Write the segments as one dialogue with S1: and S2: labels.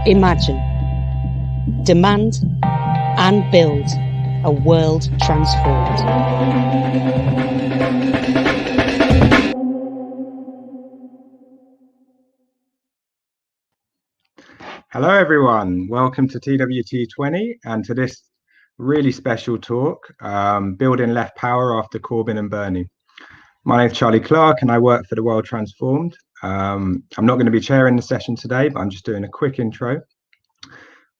S1: Imagine, demand and build a world transformed.
S2: Hello everyone, welcome to TWT20 and to this really special talk, Building Left Power After Corbyn and Bernie. My name is Charlie Clark and I work for The World Transformed. I'm not going to be chairing the session today, but I'm just doing a quick intro.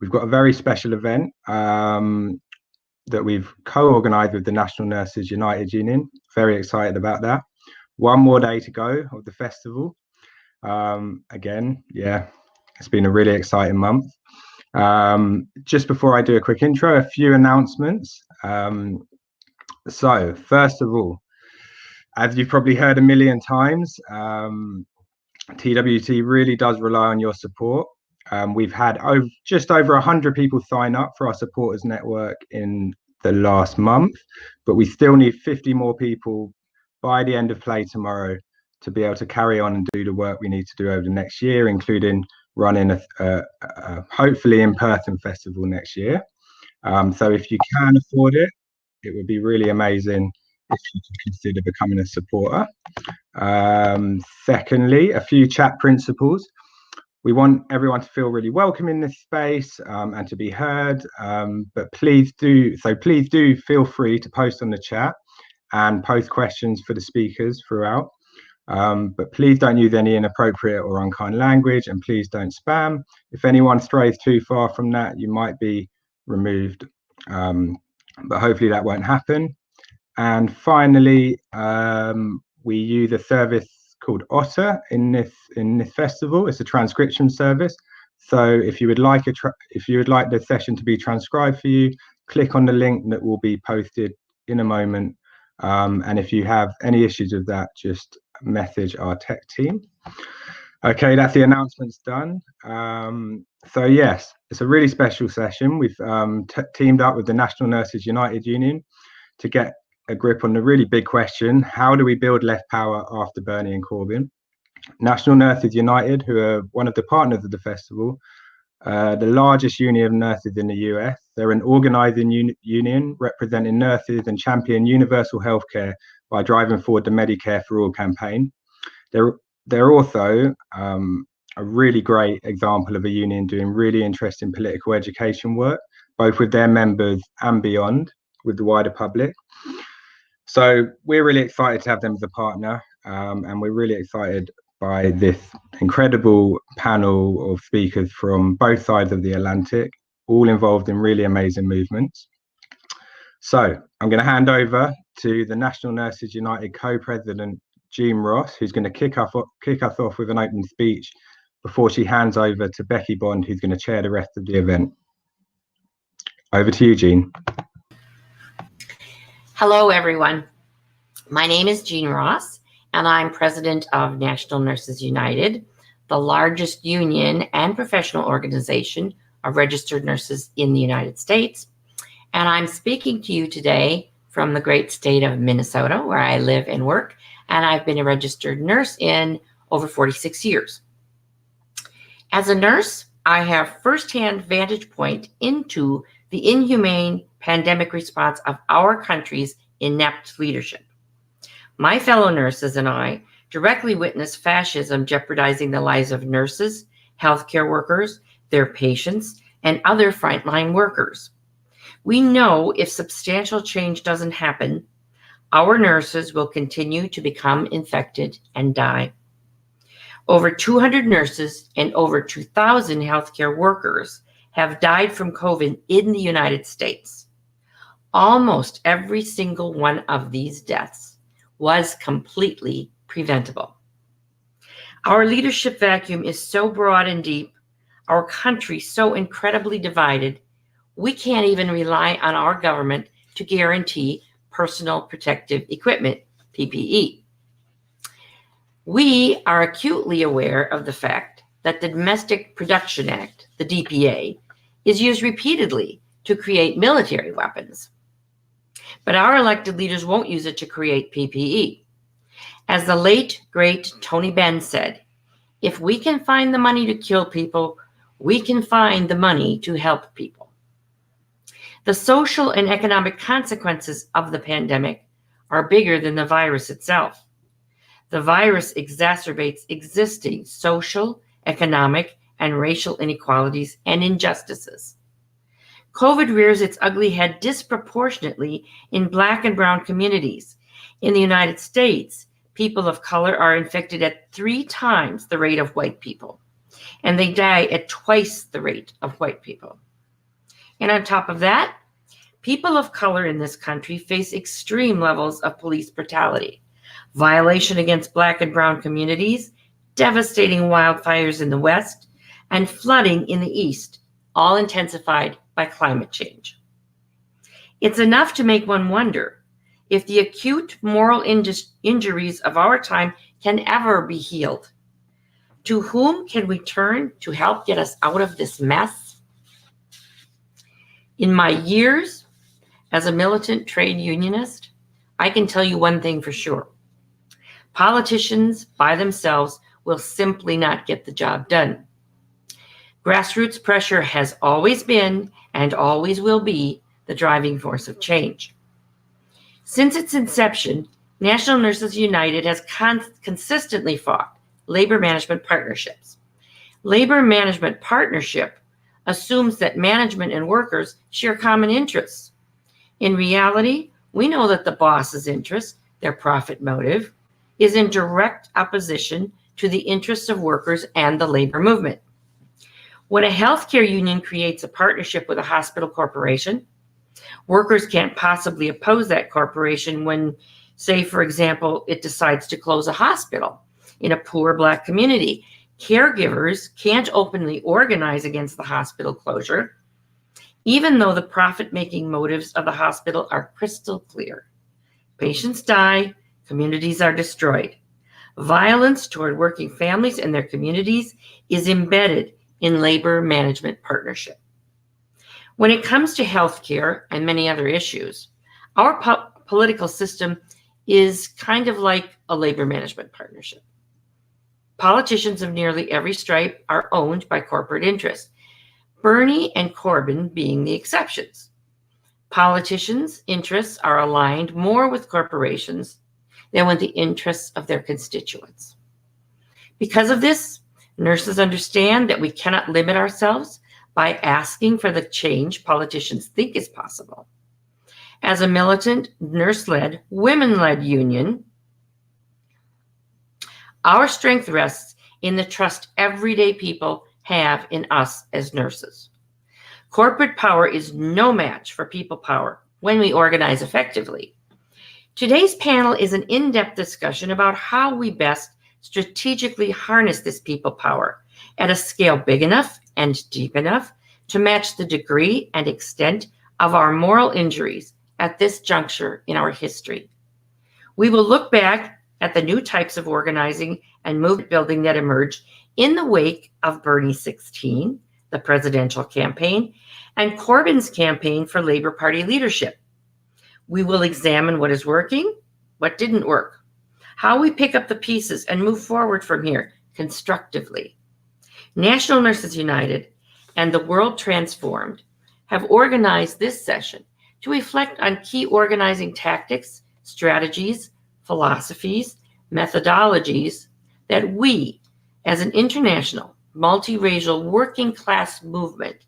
S2: We've got a very special event that we've co-organised with the National Nurses United Union. Very excited about that. One more day to go of the festival. Again, yeah, it's been a really exciting month. Just before I do a quick intro, a few announcements. So first of all, as you've probably heard a million times, TWT really does rely on your support. We've had just over 100 people sign up for our supporters network in the last month, but we still need 50 more people by the end of play tomorrow to be able to carry on and do the work we need to do over the next year, including running a hopefully in-person festival next year. So if you can afford it, it would be really amazing if you could consider becoming a supporter. Secondly, a few chat principles. We want everyone to feel really welcome in this space and to be heard, but please do feel free to post on the chat and post questions for the speakers throughout. But please don't use any inappropriate or unkind language, and please don't spam. If anyone strays too far from that, you might be removed, but hopefully that won't happen. And finally, we use a service called Otter in this festival. It's a transcription service. So if you would like the session to be transcribed for you, click on the link that will be posted in a moment. And if you have any issues with that, just message our tech team. Okay, that's the announcements done. So yes, it's a really special session. We've teamed up with the National Nurses United Union to get a grip on the really big question: how do we build left power after Bernie and Corbyn? National Nurses United, who are one of the partners of the festival, the largest union of nurses in the US. They're an organising union representing nurses and champion universal healthcare by driving forward the Medicare for All campaign. They're also a really great example of a union doing really interesting political education work, both with their members and beyond, with the wider public. So we're really excited to have them as a partner, and we're really excited by this incredible panel of speakers from both sides of the Atlantic, all involved in really amazing movements. So I'm going to hand over to the National Nurses United co-president, Jean Ross, who's going to kick us off with an opening speech before she hands over to Becky Bond, who's going to chair the rest of the event. Over to you, Jean.
S3: Hello, everyone. My name is Jean Ross, and I'm president of National Nurses United, the largest union and professional organization of registered nurses in the United States. And I'm speaking to you today from the great state of Minnesota, where I live and work, and I've been a registered nurse in over 46 years. As a nurse, I have firsthand vantage point into the inhumane pandemic response of our country's inept leadership. My fellow nurses and I directly witnessed fascism jeopardizing the lives of nurses, healthcare workers, their patients, and other frontline workers. We know if substantial change doesn't happen, our nurses will continue to become infected and die. Over 200 nurses and over 2,000 healthcare workers have died from COVID in the United States. Almost every single one of these deaths was completely preventable. Our leadership vacuum is so broad and deep, our country so incredibly divided, we can't even rely on our government to guarantee personal protective equipment, PPE. We are acutely aware of the fact that the Domestic Production Act, the DPA, is used repeatedly to create military weapons. But our elected leaders won't use it to create PPE. As the late, great Tony Benn said, if we can find the money to kill people, we can find the money to help people. The social and economic consequences of the pandemic are bigger than the virus itself. The virus exacerbates existing social, economic, and racial inequalities and injustices. COVID rears its ugly head disproportionately in Black and Brown communities. In the United States, people of color are infected at 3 times the rate of white people, and they die at twice the rate of white people. And on top of that, people of color in this country face extreme levels of police brutality, violation against Black and Brown communities, devastating wildfires in the West, and flooding in the East, all intensified by climate change. It's enough to make one wonder if the acute moral injuries of our time can ever be healed. To whom can we turn to help get us out of this mess? In my years as a militant trade unionist, I can tell you one thing for sure. Politicians by themselves will simply not get the job done. Grassroots pressure has always been and always will be the driving force of change. Since its inception, National Nurses United has consistently fought labor management partnerships. Labor management partnership assumes that management and workers share common interests. In reality, we know that the boss's interest, their profit motive, is in direct opposition to the interests of workers and the labor movement. When a healthcare union creates a partnership with a hospital corporation, workers can't possibly oppose that corporation when, say, for example, it decides to close a hospital in a poor Black community. Caregivers can't openly organize against the hospital closure, even though the profit-making motives of the hospital are crystal clear. Patients die, communities are destroyed. Violence toward working families and their communities is embedded in labor management partnership. When it comes to healthcare and many other issues, our political system is kind of like a labor management partnership. Politicians of nearly every stripe are owned by corporate interests, Bernie and Corbyn being the exceptions. Politicians' interests are aligned more with corporations than with the interests of their constituents. Because of this, nurses understand that we cannot limit ourselves by asking for the change politicians think is possible. As a militant, nurse-led, women-led union, our strength rests in the trust everyday people have in us as nurses. Corporate power is no match for people power when we organize effectively. Today's panel is an in-depth discussion about how we best strategically harness this people power at a scale big enough and deep enough to match the degree and extent of our moral injuries at this juncture in our history. We will look back at the new types of organizing and movement building that emerged in the wake of Bernie's 16, the presidential campaign, and Corbyn's campaign for Labor Party leadership. We will examine what is working, what didn't work, how we pick up the pieces and move forward from here constructively. National Nurses United and the World Transformed have organized this session to reflect on key organizing tactics, strategies, philosophies, methodologies that we, as an international, multiracial, working class movement,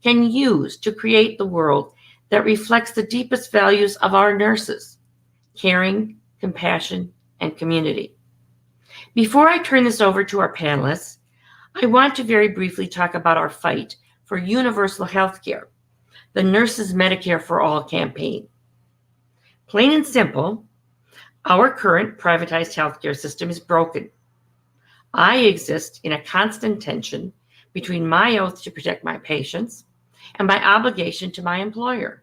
S3: can use to create the world that reflects the deepest values of our nurses: caring, compassion, and community. Before I turn this over to our panelists, I want to very briefly talk about our fight for universal health care, the Nurses Medicare for All campaign. Plain and simple, our current privatized healthcare system is broken. I exist in a constant tension between my oath to protect my patients and my obligation to my employer.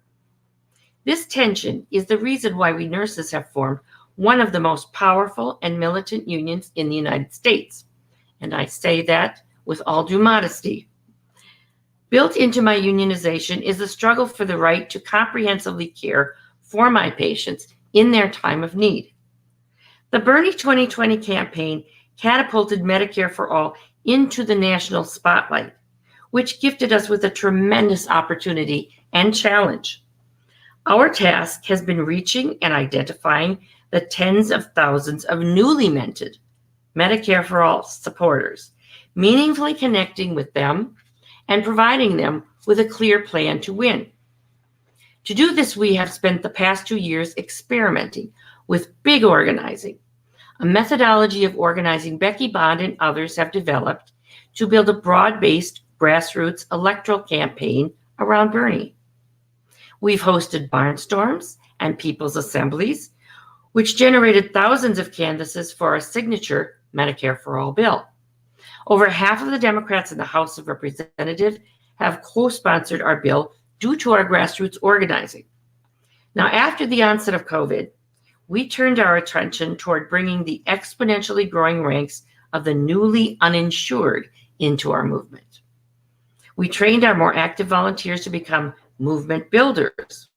S3: This tension is the reason why we nurses have formed one of the most powerful and militant unions in the United States. And I say that with all due modesty. Built into my unionization is the struggle for the right to comprehensively care for my patients in their time of need. The Bernie 2020 campaign catapulted Medicare for All into the national spotlight. which gifted us with a tremendous opportunity and challenge. Our task has been reaching and identifying the tens of thousands of newly minted Medicare for All supporters, meaningfully connecting with them and providing them with a clear plan to win. To do this, we have spent the past 2 years experimenting with big organizing, a methodology of organizing Becky Bond and others have developed to build a broad-based grassroots electoral campaign around Bernie. We've hosted barnstorms and people's assemblies, which generated thousands of canvases for our signature Medicare for All bill. Over half of the Democrats in the House of Representatives have co-sponsored our bill due to our grassroots organizing. Now, after the onset of COVID, we turned our attention toward bringing the exponentially growing ranks of the newly uninsured into our movement. We trained our more active volunteers to become movement builders.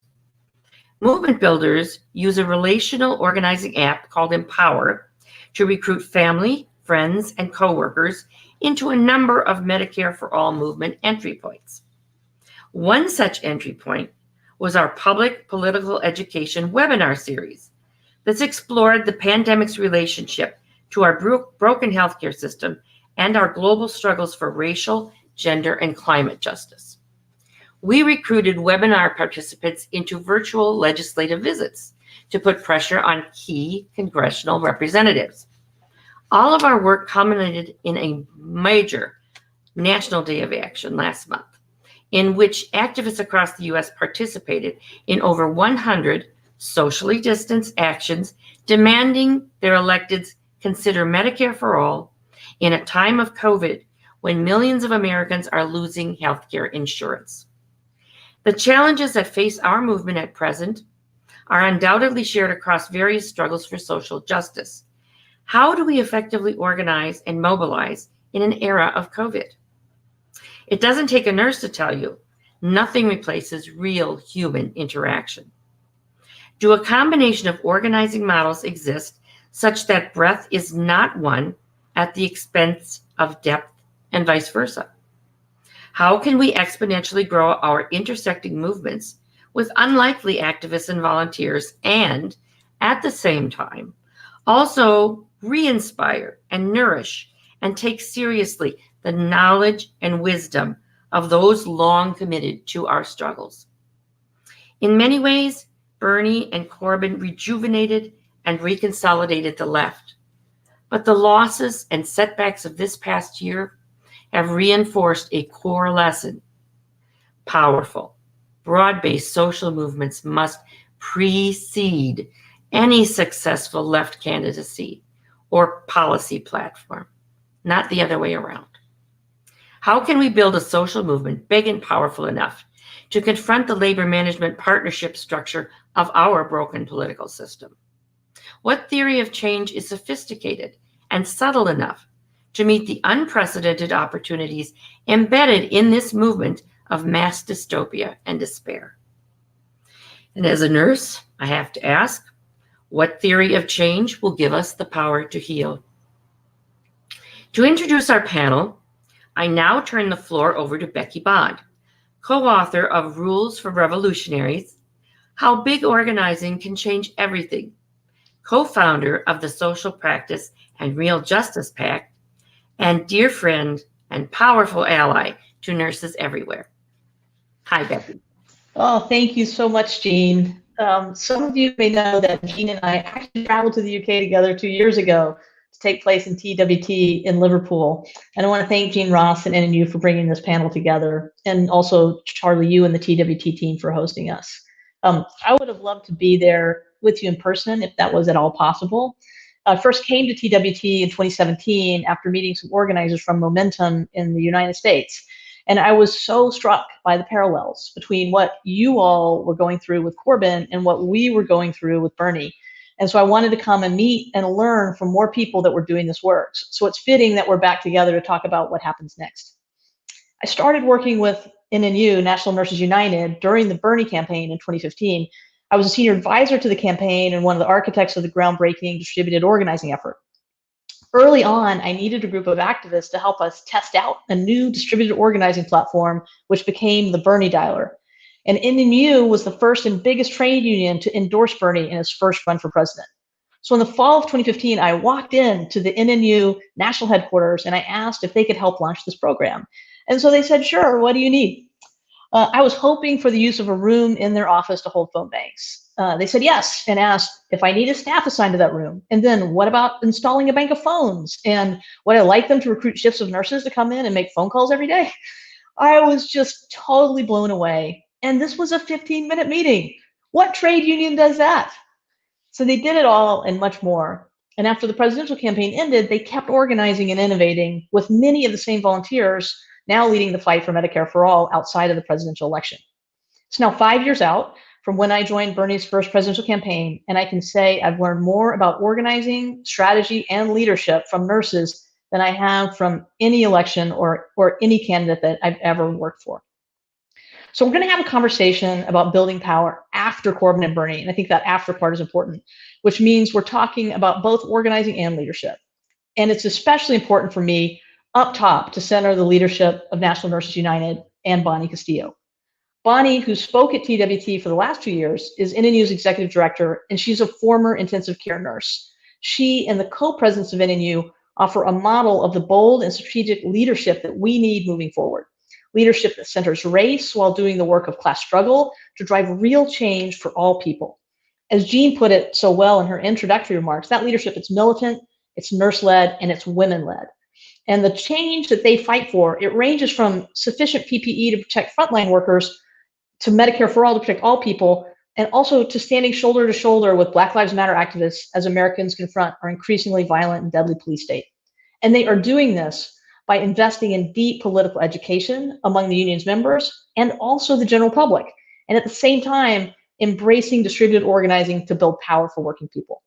S3: Movement builders use a relational organizing app called Empower to recruit family, friends, and coworkers into a number of Medicare for All movement entry points. One such entry point was our public political education webinar series that's explored the pandemic's relationship to our broken healthcare system and our global struggles for racial, gender, and climate justice. We recruited webinar participants into virtual legislative visits to put pressure on key congressional representatives. All of our work culminated in a major National Day of Action last month, in which activists across the U.S. participated in over 100 socially distanced actions demanding their electeds consider Medicare for All in a time of COVID when millions of Americans are losing healthcare insurance. The challenges that face our movement at present are undoubtedly shared across various struggles for social justice. How do we effectively organize and mobilize in an era of COVID? It doesn't take a nurse to tell you, nothing replaces real human interaction. Do a combination of organizing models exist such that breadth is not won at the expense of depth and vice versa? How can we exponentially grow our intersecting movements with unlikely activists and volunteers and, at the same time, also re-inspire and nourish and take seriously the knowledge and wisdom of those long committed to our struggles? In many ways, Bernie and Corbyn rejuvenated and reconsolidated the left. But the losses and setbacks of this past year have reinforced a core lesson. Powerful, broad-based social movements must precede any successful left candidacy or policy platform, not the other way around. How can we build a social movement big and powerful enough to confront the labor management partnership structure of our broken political system? What theory of change is sophisticated and subtle enough to meet the unprecedented opportunities embedded in this movement of mass dystopia and despair? And as a nurse, I have to ask, what theory of change will give us the power to heal? To introduce our panel, I now turn the floor over to Becky Bond, co-author of Rules for Revolutionaries, How Big Organizing Can Change Everything, co-founder of the Social Practice and Real Justice Pact, and dear friend and powerful ally to nurses everywhere. Hi, Becky.
S4: Oh, thank you so much, Jean. Some of you may know that Jean and I actually traveled to the UK together 2 years ago to take place in TWT in Liverpool. And I want to thank Jean Ross and NNU for bringing this panel together, and also Charlie, you and the TWT team for hosting us. I would have loved to be there with you in person if that was at all possible. I first came to TWT in 2017 after meeting some organizers from Momentum in the United States. And I was so struck by the parallels between what you all were going through with Corbyn and what we were going through with Bernie. And so I wanted to come and meet and learn from more people that were doing this work. So it's fitting that we're back together to talk about what happens next. I started working with NNU, National Nurses United, during the Bernie campaign in 2015. I was a senior advisor to the campaign and one of the architects of the groundbreaking distributed organizing effort. Early on, I needed a group of activists to help us test out a new distributed organizing platform, which became the Bernie Dialer. And NNU was the first and biggest trade union to endorse Bernie in his first run for president. So in the fall of 2015, I walked into the NNU national headquarters and I asked if they could help launch this program. And so they said, sure, what do you need? I was hoping for the use of a room in their office to hold phone banks. They said yes and asked if I needed staff assigned to that room. And then what about installing a bank of phones? And would I like them to recruit shifts of nurses to come in and make phone calls every day? I was just totally blown away. And this was a 15-minute meeting. What trade union does that? So they did it all and much more. And after the presidential campaign ended, they kept organizing and innovating with many of the same volunteers now leading the fight for Medicare for All outside of the presidential election. It's now 5 years out from when I joined Bernie's first presidential campaign, and I can say I've learned more about organizing, strategy, and leadership from nurses than I have from any election or any candidate that I've ever worked for. So we're going to have a conversation about building power after Corbyn and Bernie, and I think that after part is important, which means we're talking about both organizing and leadership. And it's especially important for me up top to center the leadership of National Nurses United and Bonnie Castillo. Bonnie, who spoke at TWT for the last 2 years, is NNU's executive director, and she's a former intensive care nurse. She and the co-presidents of NNU offer a model of the bold and strategic leadership that we need moving forward. Leadership that centers race while doing the work of class struggle to drive real change for all people. As Jean put it so well in her introductory remarks, that leadership is militant, it's nurse-led, and it's women-led. And the change that they fight for, it ranges from sufficient PPE to protect frontline workers to Medicare for All to protect all people, and also to standing shoulder to shoulder with Black Lives Matter activists as Americans confront our increasingly violent and deadly police state. And they are doing this by investing in deep political education among the union's members and also the general public, and at the same time, embracing distributed organizing to build power for working people.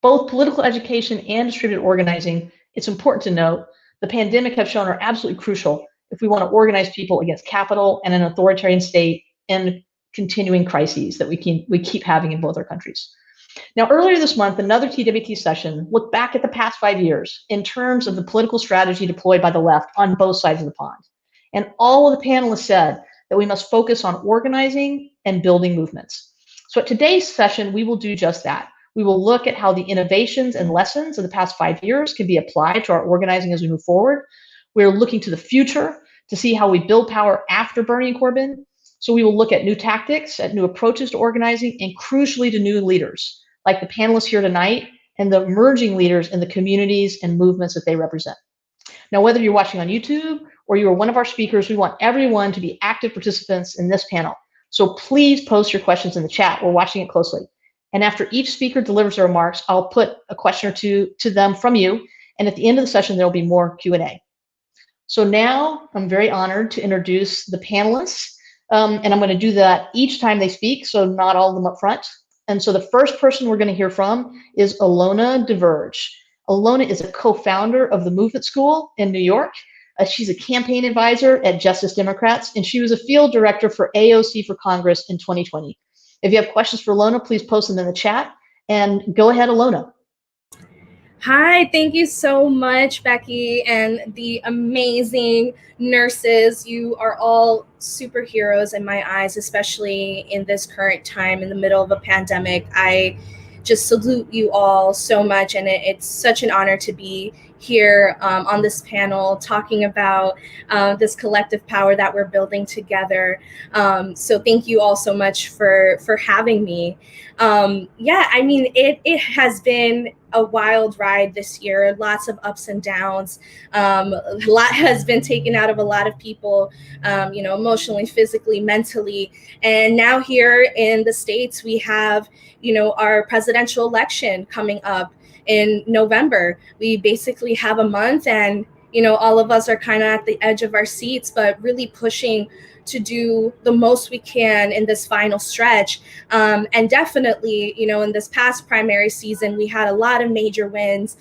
S4: Both political education and distributed organizing, it's important to note, the pandemic have shown are absolutely crucial if we want to organize people against capital and an authoritarian state and continuing crises that we keep having in both our countries. Now, earlier this month, another TWT session looked back at the past 5 years in terms of the political strategy deployed by the left on both sides of the pond. And all of the panelists said that we must focus on organizing and building movements. So at today's session, we will do just that. We will look at how the innovations and lessons of the past 5 years can be applied to our organizing as we move forward. We're looking to the future to see how we build power after Bernie and Corbyn. So we will look at new tactics, at new approaches to organizing, and crucially to new leaders, like the panelists here tonight and the emerging leaders in the communities and movements that they represent. Now, whether you're watching on YouTube or you are one of our speakers, we want everyone to be active participants in this panel. So please post your questions in the chat. We're watching it closely. And after each speaker delivers their remarks, I'll put a question or two to them from you. And at the end of the session, there'll be more Q&A. So now I'm very honored to introduce the panelists. And I'm going to do that each time they speak, so not all of them up front. And so the first person we're going to hear from is Elona Deverge. Elona is a co-founder of the Movement School in New York. She's a campaign advisor at Justice Democrats, and she was a field director for AOC for Congress in 2020. If you have questions for Elona, please post them in the chat. And go ahead, Elona.
S5: Hi, thank you so much, Becky, and the amazing nurses. You are all superheroes in my eyes, especially in this current time in the middle of a pandemic. I just salute you all so much, and it's such an honor to be here on this panel talking about this collective power that we're building together. So thank you all so much for having me. Yeah, I mean, it has been a wild ride this year, lots of ups and downs. A lot has been taken out of a lot of people, emotionally, physically, mentally. And now here in the States, we have, our presidential election coming up in November. We basically have a month, and all of us are kind of at the edge of our seats, but really pushing to do the most we can in this final stretch. And definitely, in this past primary season, we had a lot of major wins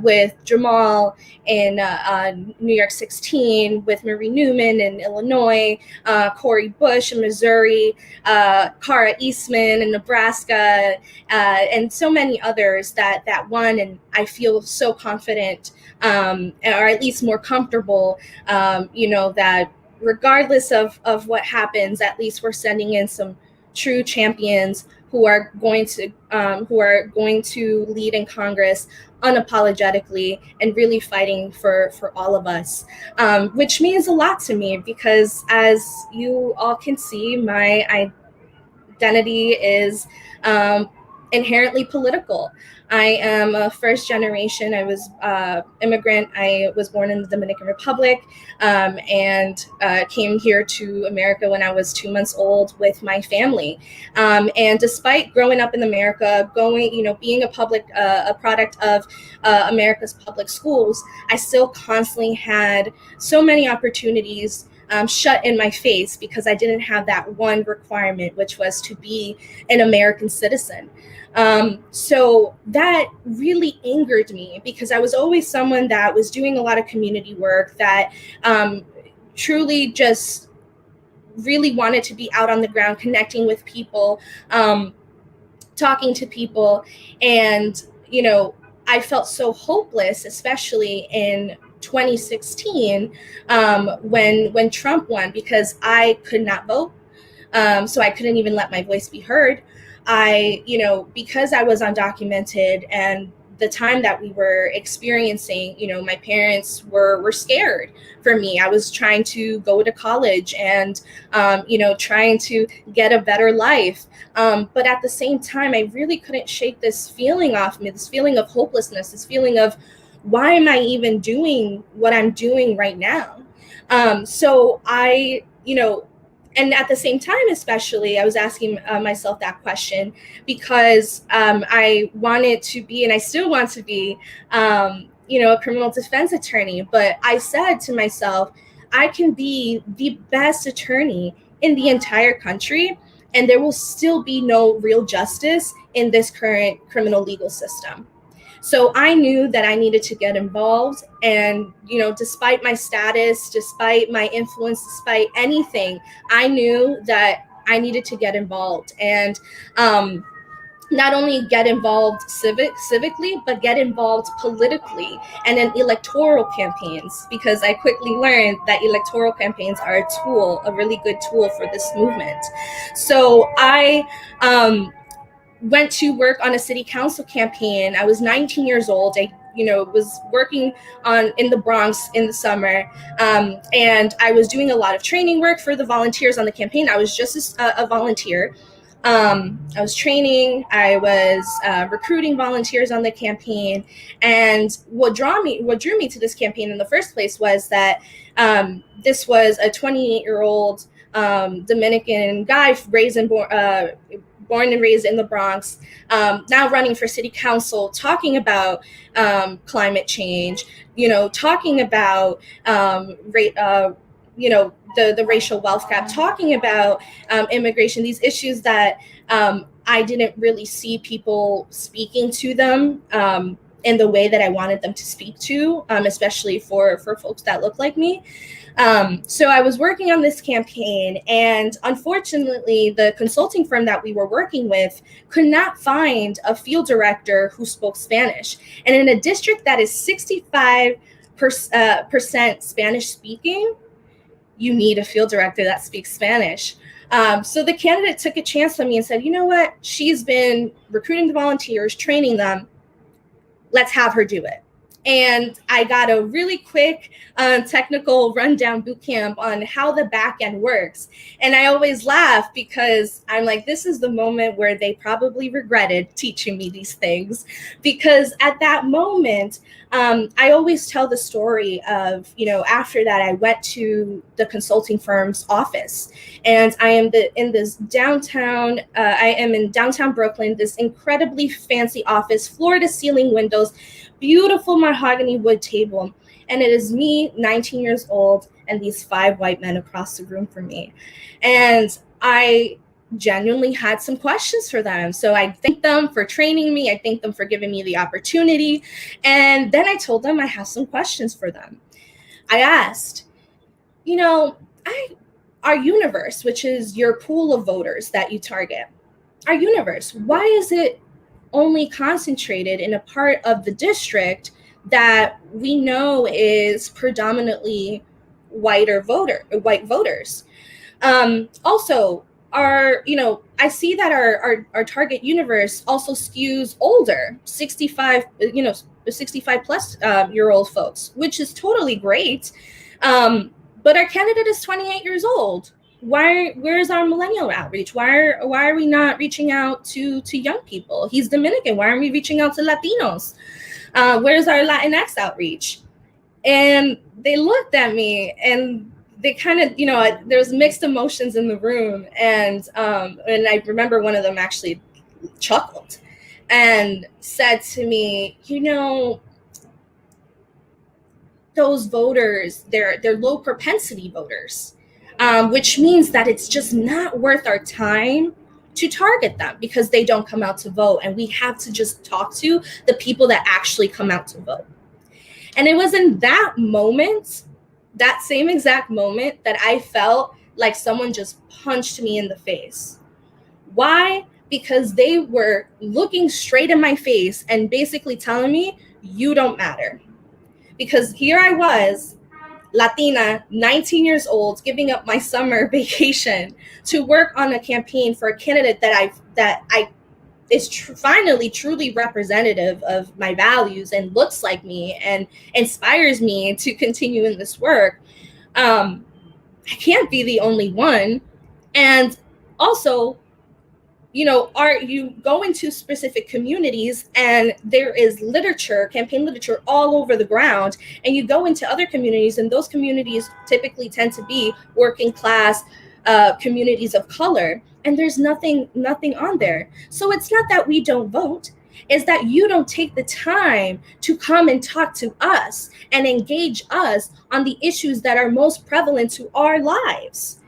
S5: with Jamal in New York 16, with Marie Newman in Illinois, Cori Bush in Missouri, Cara Eastman in Nebraska, and so many others that won. And I feel so confident, or at least more comfortable, that regardless of what happens, at least we're sending in some true champions who are going to lead in Congress unapologetically and really fighting for all of us, which means a lot to me, because as you all can see, my identity is inherently political. I am a first generation. I was immigrant. I was born in the Dominican Republic, and came here to America when I was 2 months old with my family. And despite growing up in America, being a product of America's public schools, I still constantly had so many opportunities shut in my face because I didn't have that one requirement, which was to be an American citizen. So that really angered me, because I was always someone that was doing a lot of community work, that truly just really wanted to be out on the ground, connecting with people, talking to people. And, I felt so hopeless, especially in 2016, when Trump won, because I could not vote. So I couldn't even let my voice be heard. Because I was undocumented, and the time that we were experiencing, my parents were scared for me. I was trying to go to college and, trying to get a better life. But at the same time, I really couldn't shake this feeling off me, this feeling of hopelessness, this feeling of, why am I even doing what I'm doing right now? So I, and at the same time, especially, I was asking myself that question because I wanted to be, and I still want to be, a criminal defense attorney. But I said to myself, I can be the best attorney in the entire country, and there will still be no real justice in this current criminal legal system. So I knew that I needed to get involved. And, despite my status, despite my influence, despite anything, I knew that I needed to get involved. And not only get involved civically, but get involved politically and in electoral campaigns, because I quickly learned that electoral campaigns are a really good tool for this movement. So I went to work on a city council campaign. I was 19 years old. I was working in the Bronx in the summer, and I was doing a lot of training work for the volunteers on the campaign. I was just a volunteer. I was training. I was recruiting volunteers on the campaign. And what drew me to this campaign in the first place was that this was a 28-year-old Dominican guy born and raised in the Bronx, now running for city council, talking about climate change, talking about the racial wealth gap, talking about immigration, these issues that I didn't really see people speaking to them in the way that I wanted them to speak to, especially for folks that look like me. So I was working on this campaign, and unfortunately, the consulting firm that we were working with could not find a field director who spoke Spanish. And in a district that is 65% Spanish speaking, you need a field director that speaks Spanish. So the candidate took a chance on me and said, you know what? She's been recruiting the volunteers, training them. Let's have her do it. And I got a really quick technical rundown boot camp on how the back end works. And I always laugh because I'm like, this is the moment where they probably regretted teaching me these things. Because at that moment, I always tell the story of, after that, I went to the consulting firm's office. And I am in downtown Brooklyn, this incredibly fancy office, floor to ceiling windows, beautiful mahogany wood table. And it is me, 19 years old, and these 5 white men across the room from me. And I genuinely had some questions for them. So I thanked them for training me. I thanked them for giving me the opportunity. And then I told them I have some questions for them. I asked, you know, our universe, which is your pool of voters that you target, our universe, why is it only concentrated in a part of the district that we know is predominantly white voters? Also, I see that our target universe also skews older, 65 plus year old folks, which is totally great. But our candidate is 28 years old. Where's our millennial outreach? Why are we not reaching out to young people? He's Dominican. Why aren't we reaching out to Latinos? Where's our Latinx outreach? And they looked at me and they kind of, there's mixed emotions in the room. And I remember one of them actually chuckled and said to me, those voters, they're low propensity voters, which means that it's just not worth our time to target them because they don't come out to vote. And we have to just talk to the people that actually come out to vote. And it was in that moment, that same exact moment, that I felt like someone just punched me in the face. Why? Because they were looking straight in my face and basically telling me, you don't matter. Because here I was, Latina, 19 years old, giving up my summer vacation to work on a campaign for a candidate that is finally truly representative of my values and looks like me and inspires me to continue in this work. I can't be the only one. And also, you go into specific communities and there is campaign literature all over the ground, and you go into other communities and those communities typically tend to be working class communities of color, and there's nothing on there. So it's not that we don't vote, it's that you don't take the time to come and talk to us and engage us on the issues that are most prevalent to our lives.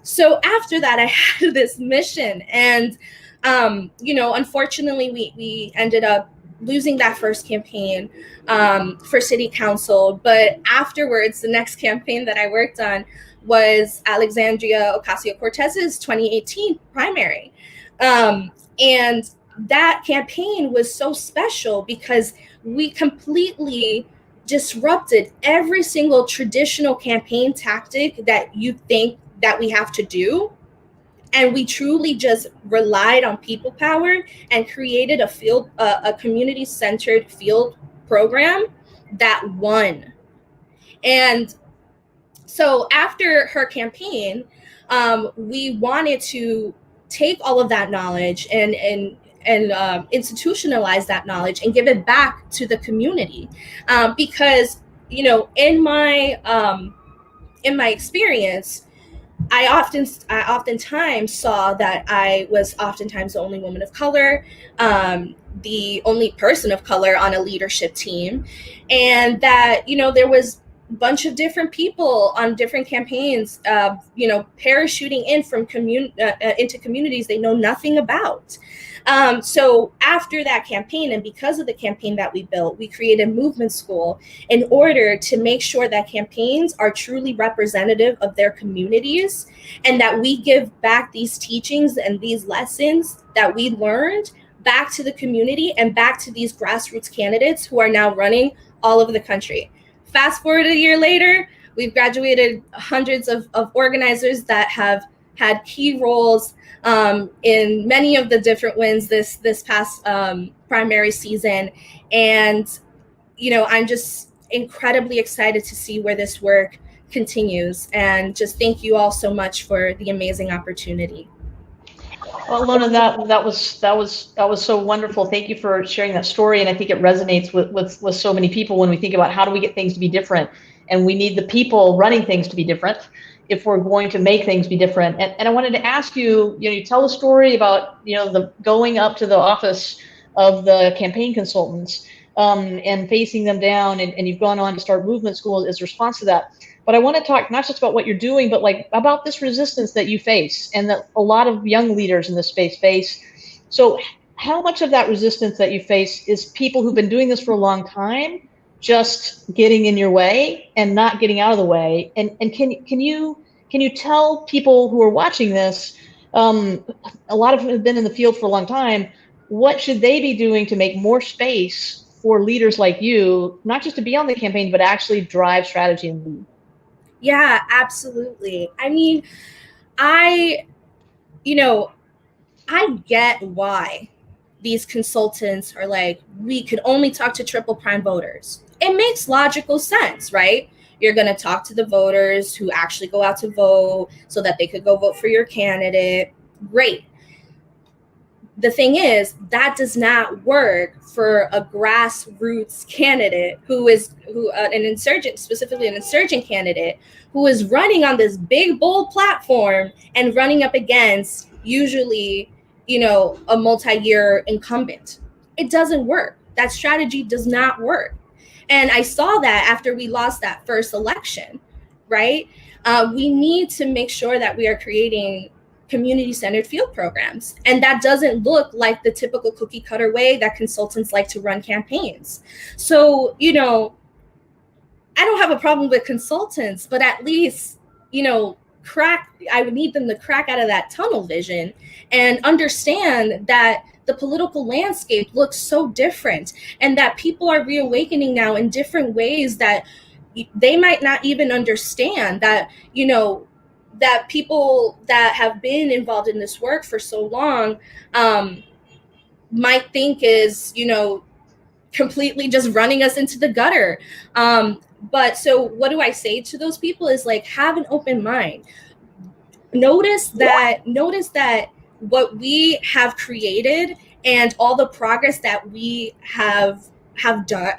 S5: So after that, I had this mission, and, unfortunately, we ended up losing that first campaign for city council. But afterwards, the next campaign that I worked on was Alexandria Ocasio-Cortez's 2018 primary. And that campaign was so special because we completely disrupted every single traditional campaign tactic that you think that we have to do. And we truly just relied on people power and created a community-centered field program that won. And so after her campaign, we wanted to take all of that knowledge and institutionalize that knowledge and give it back to the community. Because, in my experience, I oftentimes saw that I was oftentimes the only woman of color, the only person of color on a leadership team, and that, there was a bunch of different people on different campaigns, parachuting in from into communities they know nothing about. So after that campaign, and because of the campaign that we built, we created Movement School in order to make sure that campaigns are truly representative of their communities, and that we give back these teachings and these lessons that we learned back to the community and back to these grassroots candidates who are now running all over the country. Fast forward a year later, we've graduated hundreds of organizers that have had key roles in many of the different wins this past primary season. And, I'm just incredibly excited to see where this work continues. And just thank you all so much for the amazing opportunity.
S4: Well, Elona, that was so wonderful. Thank you for sharing that story. And I think it resonates with so many people when we think about how do we get things to be different. And we need the people running things to be different if we're going to make things be different. And I wanted to ask you, you tell a story about, the going up to the office of the campaign consultants. and facing them down, and you've gone on to start movement schools as a response to that. But I want to talk not just about what you're doing, but like about this resistance that you face and that a lot of young leaders in this space face. So how much of that resistance that you face is people who've been doing this for a long time just getting in your way and not getting out of the way? And can you tell people who are watching this, a lot of them have been in the field for a long time, what should they be doing to make more space for leaders like you, not just to be on the campaign, but actually drive strategy and lead?
S5: Yeah, absolutely. I mean, I get why these consultants are like, we could only talk to triple prime voters. It makes logical sense, right? You're going to talk to the voters who actually go out to vote so that they could go vote for your candidate. Great. The thing is, that does not work for a grassroots candidate an insurgent, specifically an insurgent candidate, who is running on this big, bold platform and running up against usually, a multi-year incumbent. It doesn't work. That strategy does not work. And I saw that after we lost that first election, right? We need to make sure that we are creating community-centered field programs. And that doesn't look like the typical cookie cutter way that consultants like to run campaigns. So, I don't have a problem with consultants, but at least, I would need them to crack out of that tunnel vision and understand that the political landscape looks so different and that people are reawakening now in different ways that they might not even understand, that, that people that have been involved in this work for so long might think is, completely just running us into the gutter. But so what do I say to those people is like, have an open mind. Notice that what we have created and all the progress that we have done,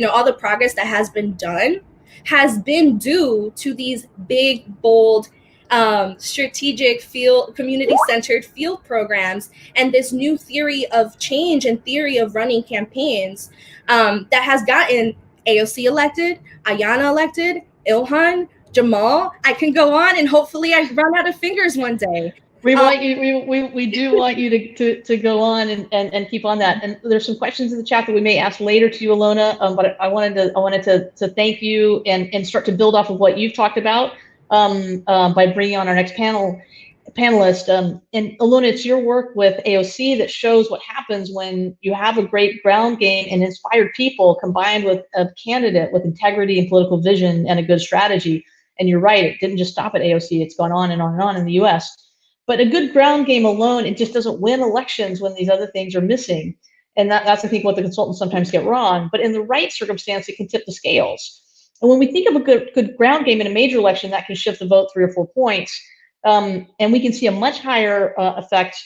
S5: all the progress that has been done has been due to these big, bold, strategic field, community-centered field programs, and this new theory of change and theory of running campaigns that has gotten AOC elected, Ayanna elected, Ilhan, Jamal. I can go on, and hopefully I run out of fingers one day.
S4: We want you. We do want you to go on and keep on that. And there's some questions in the chat that we may ask later to you, Elona. But I wanted to thank you and start to build off of what you've talked about by bringing on our next panelist. And Elona, it's your work with AOC that shows what happens when you have a great ground game and inspired people combined with a candidate with integrity and political vision and a good strategy. And you're right, it didn't just stop at AOC. It's gone on and on and on in the US. But a good ground game alone, it just doesn't win elections when these other things are missing. And that's, I think, what the consultants sometimes get wrong. But in the right circumstance, it can tip the scales. And when we think of a good ground game in a major election, that can shift the vote 3 or 4 points. And we can see a much higher effect,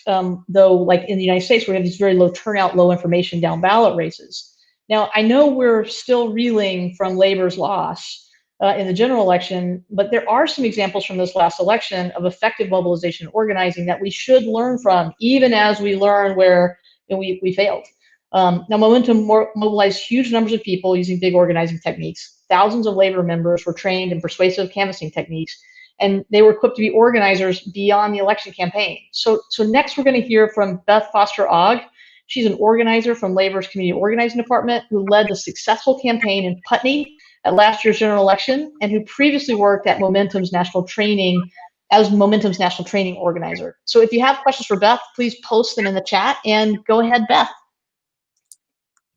S4: though, like in the United States, where we have these very low turnout, low information down ballot races. Now, I know we're still reeling from Labor's loss in the general election, but there are some examples from this last election of effective mobilization and organizing that we should learn from, even as we learn where we failed. Now, Momentum mobilized huge numbers of people using big organizing techniques. Thousands of Labor members were trained in persuasive canvassing techniques, and they were equipped to be organizers beyond the election campaign. So next we're going to hear from Beth Foster-Ogg. She's an organizer from Labor's Community Organizing Department who led the successful campaign in Putney at last year's general election, and who previously worked at Momentum's national training as Momentum's national training organizer. So if you have questions for Beth, please post them in the chat, and go ahead, Beth.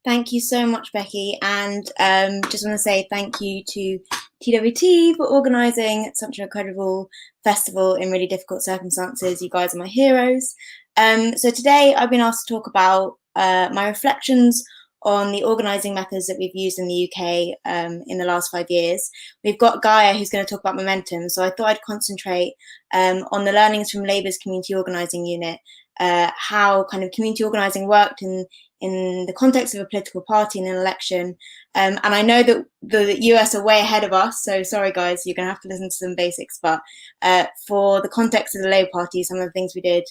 S6: Thank you so much, Becky, and just want to say thank you to TWT for organising such an incredible festival in really difficult circumstances. You guys are my heroes. So today I've been asked to talk about my reflections on the organising methods that we've used in the UK in the last 5 years. We've got Gaia who's going to talk about Momentum, so I thought I'd concentrate on the learnings from Labour's community organising unit, how kind of community organising worked in the context of a political party in an election. And I know that the US are way ahead of us, so sorry guys, you're going to have to listen to some basics, but for the context of the Labour Party, some of the things we did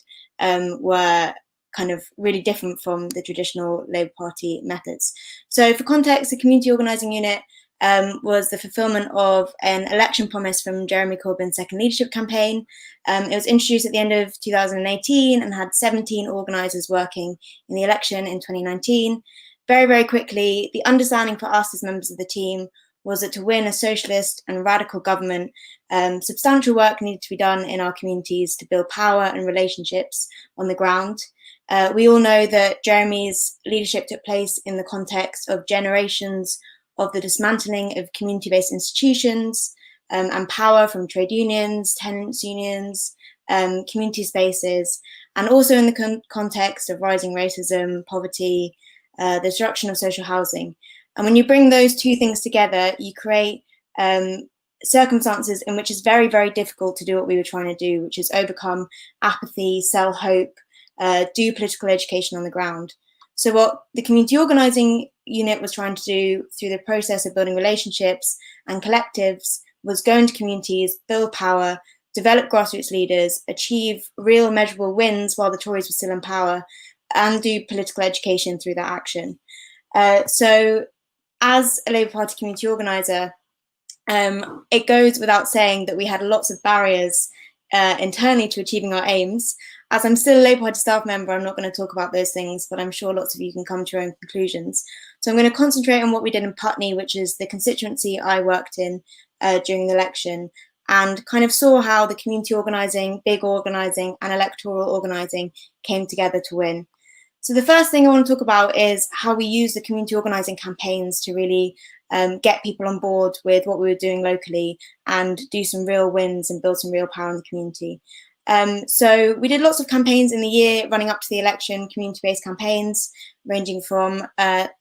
S6: were kind of really different from the traditional Labour Party methods. So for context, the Community Organising Unit was the fulfilment of an election promise from Jeremy Corbyn's second leadership campaign. It was introduced at the end of 2018 and had 17 organisers working in the election in 2019. Very, very quickly, the understanding for us as members of the team was that to win a socialist and radical government, substantial work needed to be done in our communities to build power and relationships on the ground. We all know that Jeremy's leadership took place in the context of generations of the dismantling of community-based institutions and power from trade unions, tenants unions, community spaces, and also in the context of rising racism, poverty, the destruction of social housing. And when you bring those two things together, you create circumstances in which it's very, very difficult to do what we were trying to do, which is overcome apathy, sell hope, do political education on the ground. So what the Community Organising Unit was trying to do through the process of building relationships and collectives was go into communities, build power, develop grassroots leaders, achieve real measurable wins while the Tories were still in power, and do political education through that action. So as a Labour Party community organiser, it goes without saying that we had lots of barriers internally to achieving our aims. As I'm still a Labour Party staff member, I'm not going to talk about those things, but I'm sure lots of you can come to your own conclusions. So I'm going to concentrate on what we did in Putney, which is the constituency I worked in during the election, and kind of saw how the community organising, big organising and electoral organising came together to win. So the first thing I want to talk about is how we use the community organising campaigns to really get people on board with what we were doing locally and do some real wins and build some real power in the community. So we did lots of campaigns in the year running up to the election, community-based campaigns, ranging from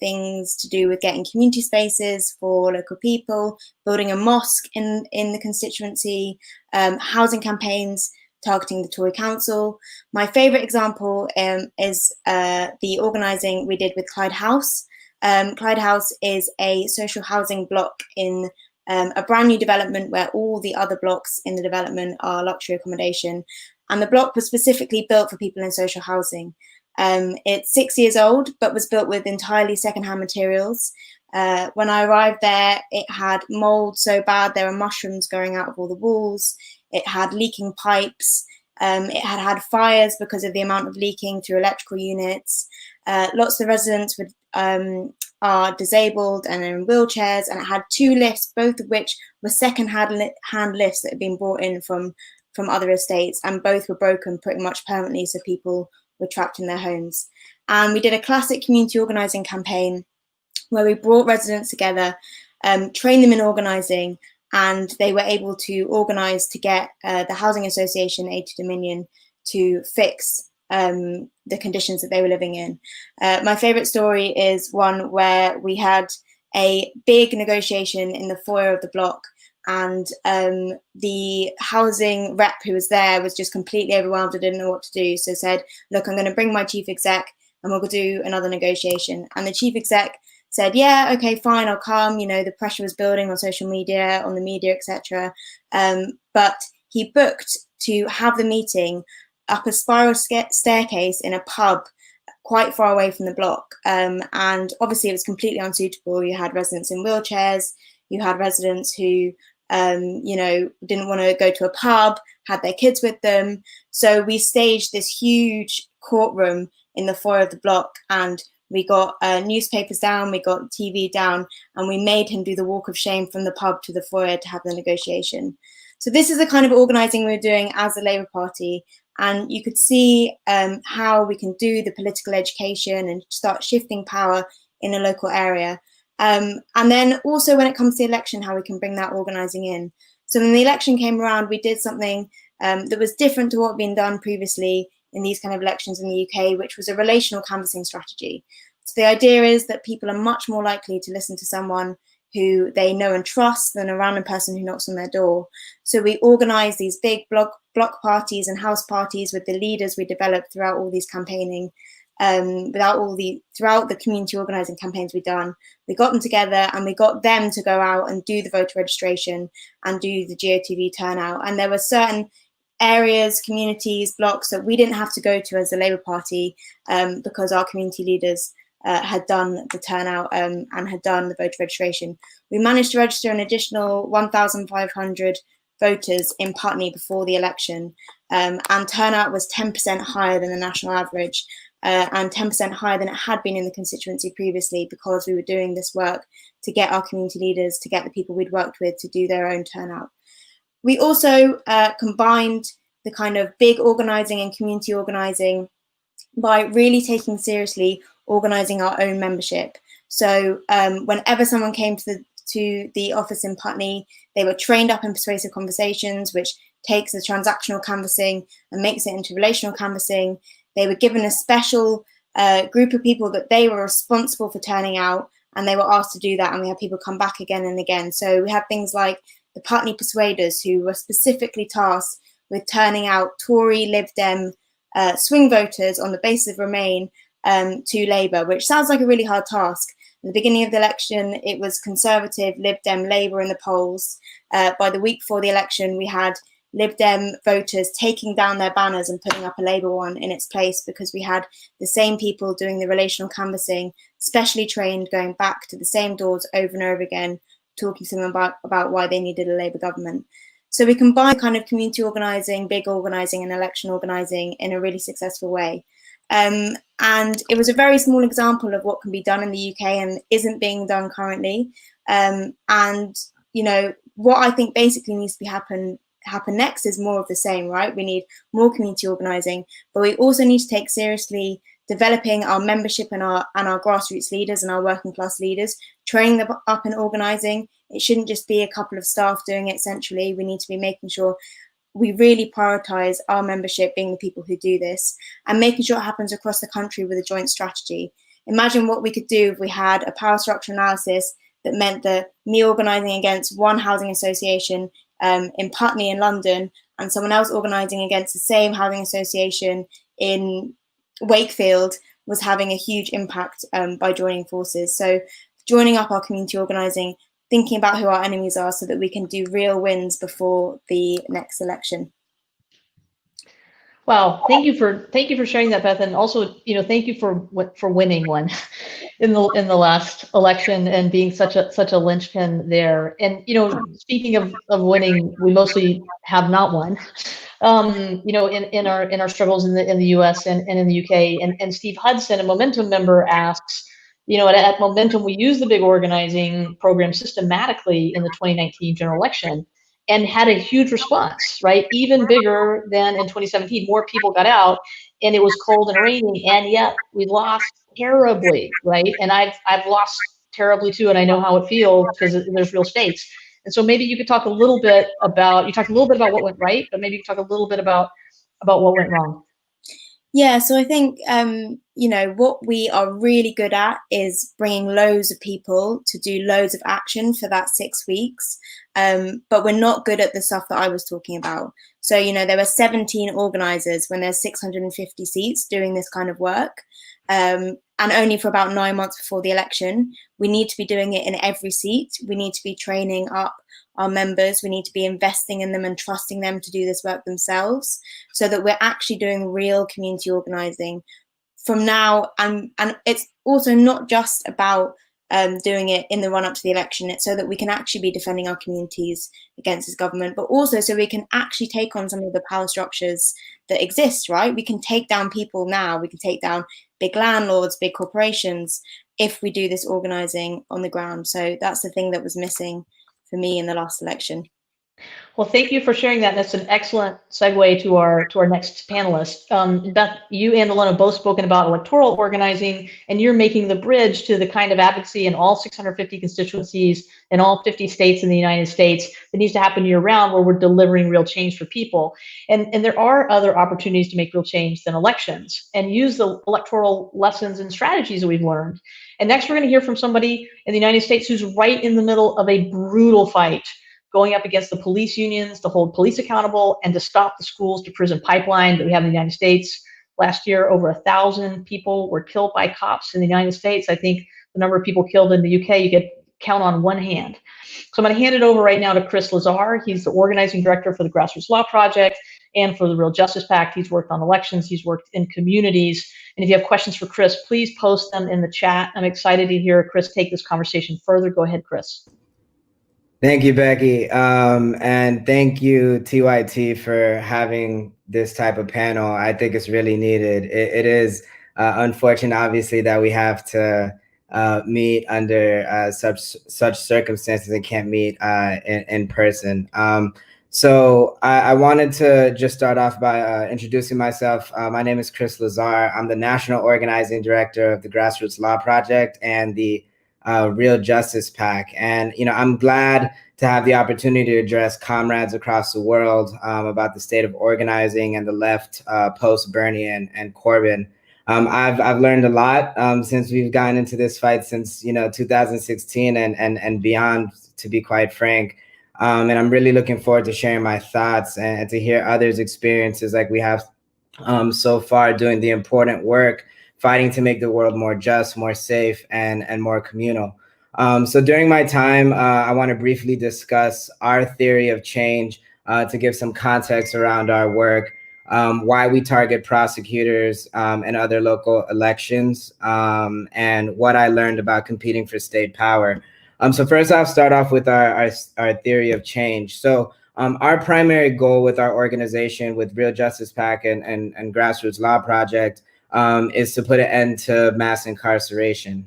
S6: things to do with getting community spaces for local people, building a mosque in the constituency, housing campaigns, targeting the Tory Council. My favourite example is the organising we did with Clyde House. Clyde House is a social housing block in a brand new development where all the other blocks in the development are luxury accommodation. And the block was specifically built for people in social housing. It's 6 years old, but was built with entirely secondhand materials. When I arrived there, it had mold so bad there were mushrooms growing out of all the walls. It had leaking pipes. It had fires because of the amount of leaking through electrical units. Lots of the residents are disabled and are in wheelchairs, and it had 2 lifts, both of which were second-hand lifts that had been brought in from other estates, and both were broken pretty much permanently, so people were trapped in their homes. And we did a classic community organising campaign where we brought residents together, trained them in organising, and they were able to organise to get the Housing Association Aid to Dominion to fix the conditions that they were living in. My favourite story is one where we had a big negotiation in the foyer of the block, and the housing rep who was there was just completely overwhelmed and didn't know what to do. So said, look, I'm going to bring my chief exec and we'll go do another negotiation. And the chief exec said, yeah, okay, fine, I'll come. You know, the pressure was building on social media, on the media, etc. But he booked to have the meeting up a spiral staircase in a pub quite far away from the block. And obviously it was completely unsuitable. You had residents in wheelchairs, you had residents who, you know, didn't want to go to a pub, had their kids with them. So we staged this huge courtroom in the foyer of the block, and we got newspapers down, we got TV down, and we made him do the walk of shame from the pub to the foyer to have the negotiation. So this is the kind of organising we were doing as the Labour Party. And you could see how we can do the political education and start shifting power in a local area. And then also when it comes to the election, how we can bring that organising in. So when the election came around, we did something that was different to what had been done previously in these kind of elections in the UK, which was a relational canvassing strategy. So the idea is that people are much more likely to listen to someone who they know and trust than a random person who knocks on their door. So we organise these big block parties and house parties with the leaders we developed throughout all these campaigning, throughout the community organising campaigns we've done. We got them together and we got them to go out and do the voter registration and do the GOTV turnout. And there were certain areas, communities, blocks that we didn't have to go to as the Labour Party because our community leaders had done the turnout and had done the voter registration. We managed to register an additional 1,500 voters in Putney before the election, and turnout was 10% higher than the national average and 10% higher than it had been in the constituency previously, because we were doing this work to get our community leaders, to get the people we'd worked with to do their own turnout. We also combined the kind of big organising and community organising by really taking seriously organising our own membership. So whenever someone came to the office in Putney, they were trained up in persuasive conversations, which takes the transactional canvassing and makes it into relational canvassing. They were given a special group of people that they were responsible for turning out, and they were asked to do that, and we had people come back again and again. So we had things like the Putney Persuaders, who were specifically tasked with turning out Tory, Lib Dem, swing voters on the basis of Remain to Labour, which sounds like a really hard task. At the beginning of the election, it was Conservative, Lib Dem, Labour in the polls. By the week before the election, we had Lib Dem voters taking down their banners and putting up a Labour one in its place, because we had the same people doing the relational canvassing, specially trained, going back to the same doors over and over again, talking to them about why they needed a Labour government. So we combine kind of community organising, big organising and election organising in a really successful way. And it was a very small example of what can be done in the UK and isn't being done currently. And, you know, what I think basically needs to happen next is more of the same, right? We need more community organising, but we also need to take seriously developing our membership and our grassroots leaders and our working class leaders, training them up in organising. It shouldn't just be a couple of staff doing it centrally. We need to be making sure we really prioritise our membership being the people who do this, and making sure it happens across the country with a joint strategy. Imagine what we could do if we had a power structure analysis that meant that me organising against one housing association in Putney in London and someone else organising against the same housing association in Wakefield was having a huge impact by joining forces. So joining up our community organising, thinking about who our enemies are so that we can do real wins before the next election.
S4: Wow, thank you for sharing that, Beth, and also, you know, thank you for winning one in the last election and being such a linchpin there. And you know, speaking of winning, we mostly have not won. You know, in our struggles in the US and in the UK. And Steve Hudson, a Momentum member, asks, you know, at Momentum, we use the big organizing program systematically in the 2019 general election and had a huge response, right? Even bigger than in 2017. More people got out, and it was cold and raining, and yet we lost terribly, right? And I've lost terribly too, and I know how it feels because there's real stakes. And so maybe you could talk a little bit about, you talked a little bit about what went right, but maybe you could talk a little bit about what went wrong.
S6: Yeah, so I think, you know, what we are really good at is bringing loads of people to do loads of action for that 6 weeks. But we're not good at the stuff that I was talking about. So, you know, there were 17 organisers when there's 650 seats doing this kind of work. And only for about 9 months before the election. We need to be doing it in every seat. We need to be training up our members. We need to be investing in them and trusting them to do this work themselves, so that we're actually doing real community organising from now. And it's also not just about doing it in the run up to the election. It's so that we can actually be defending our communities against this government, but also so we can actually take on some of the power structures that exist, right? We can take down people now. We can take down big landlords, big corporations, if we do this organising on the ground. So that's the thing that was missing for me in the last election.
S4: Well, thank you for sharing that. That's an excellent segue to our next panelist. Beth, you and Elona both spoken about electoral organizing, and you're making the bridge to the kind of advocacy in all 650 constituencies in all 50 states in the United States that needs to happen year round, where we're delivering real change for people. And there are other opportunities to make real change than elections, and use the electoral lessons and strategies that we've learned. And next, we're going to hear from somebody in the United States who's right in the middle of a brutal fight, going up against the police unions to hold police accountable and to stop the schools to prison pipeline that we have in the United States. Last year, over 1,000 people were killed by cops in the United States. I think the number of people killed in the UK, you could count on one hand. So I'm going to hand it over right now to Chris Lazar. He's the organizing director for the Grassroots Law Project, and for the Real Justice PAC. He's worked on elections. He's worked in communities. And if you have questions for Chris, please post them in the chat. I'm excited to hear Chris take this conversation further. Go ahead, Chris.
S7: Thank you, Becky. And thank you, TYT, for having this type of panel. I think it's really needed. It is unfortunate, obviously, that we have to meet under such circumstances and can't meet in person. So I wanted to just start off by introducing myself. My name is Chris Lazar. I'm the National Organizing Director of the Grassroots Law Project and the Real Justice PAC. And, I'm glad to have the opportunity to address comrades across the world about the state of organizing and the left post-Bernie and Corbyn. I've learned a lot since we've gotten into this fight since 2016 and beyond, to be quite frank. And I'm really looking forward to sharing my thoughts and to hear others' experiences like we have so far, doing the important work, fighting to make the world more just, more safe, and more communal. So during my time, I want to briefly discuss our theory of change to give some context around our work, why we target prosecutors and other local elections, and what I learned about competing for state power. So first, I'll start off with our theory of change. So our primary goal with our organization, with Real Justice PAC and Grassroots Law Project, is to put an end to mass incarceration.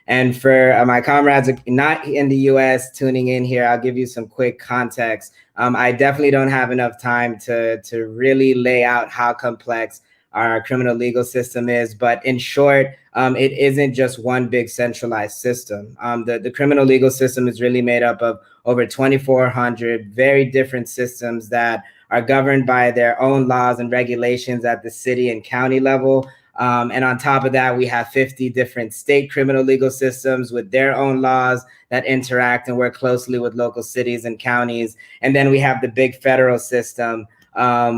S7: And for my comrades not in the US tuning in here, I'll give you some quick context. I definitely don't have enough time to really lay out how complex our criminal legal system is. But in short, it isn't just one big centralized system. The criminal legal system is really made up of over 2,400 very different systems that are governed by their own laws and regulations at the city and county level. And on top of that, we have 50 different state criminal legal systems with their own laws that interact and work closely with local cities and counties. And then we have the big federal system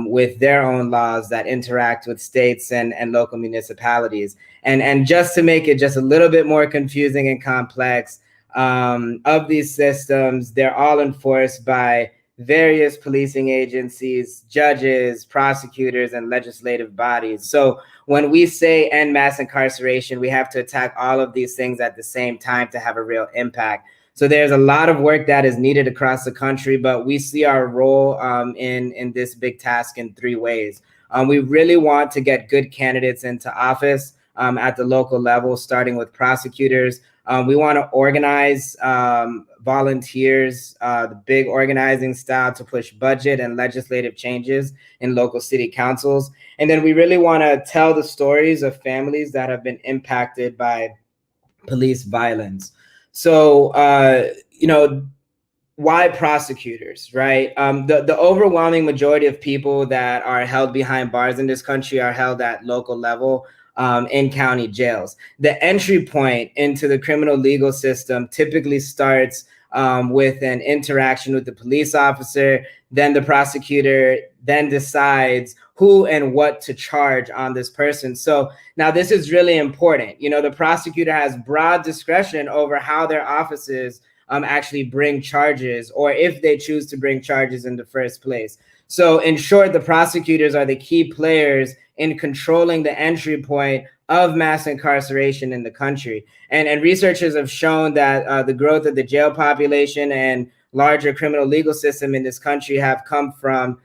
S7: with their own laws that interact with states and local municipalities. And just to make it just a little bit more confusing and complex, of these systems, they're all enforced by various policing agencies, judges, prosecutors, and legislative bodies. So when we say end mass incarceration, we have to attack all of these things at the same time to have a real impact. So there's a lot of work that is needed across the country, but we see our role in this big task in three ways. We really want to get good candidates into office at the local level, starting with prosecutors. We want to organize volunteers, the big organizing style, to push budget and legislative changes in local city councils. And then we really want to tell the stories of families that have been impacted by police violence. So, why prosecutors, right? The overwhelming majority of people that are held behind bars in this country are held at local level in county jails. The entry point into the criminal legal system typically starts with an interaction with the police officer, then the prosecutor then decides who and what to charge on this person. So now this is really important. The prosecutor has broad discretion over how their offices actually bring charges, or if they choose to bring charges in the first place. So in short, the prosecutors are the key players in controlling the entry point of mass incarceration in the country. And researchers have shown that the growth of the jail population and larger criminal legal system in this country have come from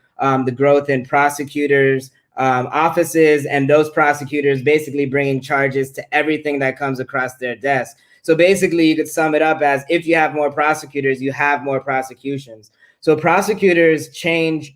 S7: the growth in prosecutors' offices, and those prosecutors basically bringing charges to everything that comes across their desk. So basically, you could sum it up as, if you have more prosecutors, you have more prosecutions. So prosecutors charge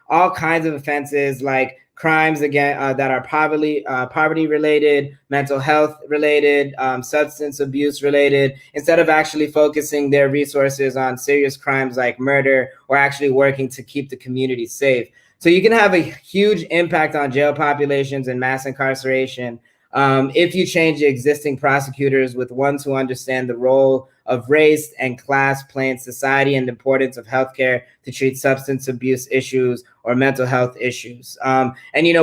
S7: all kinds of offenses like crimes that are poverty related, mental health related, substance abuse related, instead of actually focusing their resources on serious crimes like murder, or actually working to keep the community safe. So you can have a huge impact on jail populations and mass incarceration if you change the existing prosecutors with ones who understand the role of race and class play in society and the importance of healthcare to treat substance abuse issues or mental health issues. And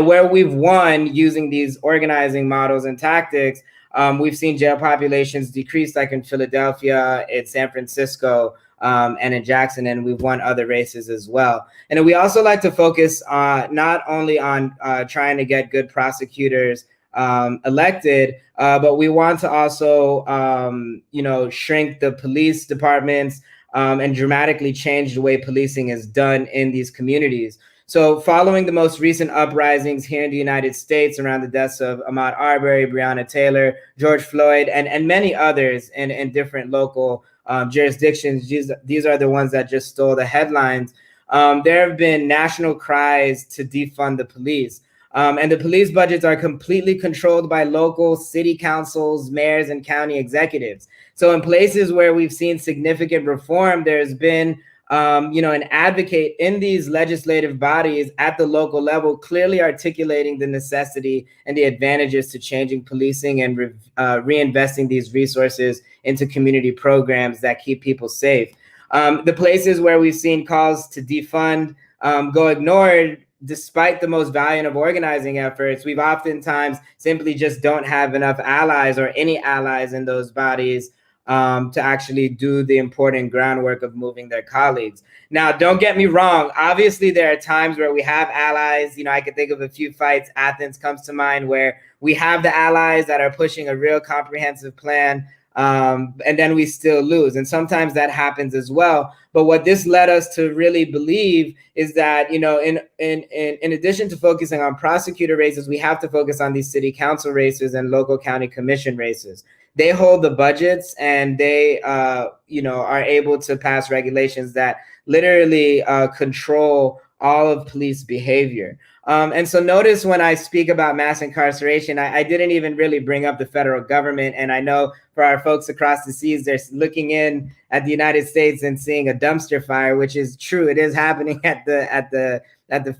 S7: where we've won using these organizing models and tactics, we've seen jail populations decrease, like in Philadelphia, in San Francisco, and in Jackson, and we've won other races as well. And we also like to focus not only on trying to get good prosecutors elected, but we want to also, shrink the police departments and dramatically change the way policing is done in these communities. So following the most recent uprisings here in the United States around the deaths of Ahmaud Arbery, Breonna Taylor, George Floyd, and many others in different local jurisdictions, these are the ones that just stole the headlines. There have been national cries to defund the police. And the police budgets are completely controlled by local city councils, mayors, and county executives. So in places where we've seen significant reform, there's been an advocate in these legislative bodies at the local level, clearly articulating the necessity and the advantages to changing policing and reinvesting these resources into community programs that keep people safe. The places where we've seen calls to defund go ignored, despite the most valiant of organizing efforts, we've oftentimes simply just don't have enough allies or any allies in those bodies to actually do the important groundwork of moving their colleagues. Now, don't get me wrong. Obviously, there are times where we have allies. I can think of a few fights. Athens comes to mind, where we have the allies that are pushing a real comprehensive plan, and then we still lose. And sometimes that happens as well. But what this led us to really believe is that, in addition to focusing on prosecutor races, we have to focus on these city council races and local county commission races. They hold the budgets, and they, are able to pass regulations that literally control all of police behavior. And so notice when I speak about mass incarceration, I didn't even really bring up the federal government. And I know for our folks across the seas, they're looking in at the United States and seeing a dumpster fire, which is true. It is happening at the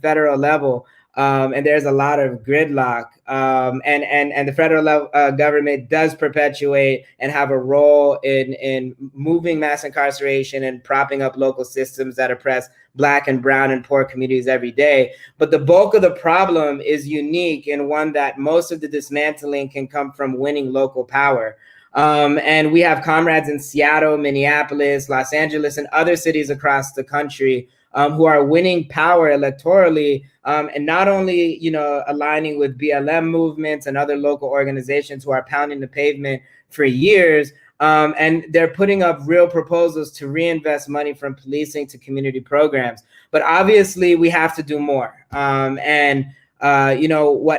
S7: federal level. And there's a lot of gridlock, and the federal government does perpetuate and have a role in moving mass incarceration and propping up local systems that oppress Black and brown and poor communities every day. But the bulk of the problem is unique, and one that most of the dismantling can come from winning local power. And we have comrades in Seattle, Minneapolis, Los Angeles, and other cities across the country who are winning power electorally, and not only, aligning with BLM movements and other local organizations who are pounding the pavement for years, and they're putting up real proposals to reinvest money from policing to community programs. But obviously, we have to do more. What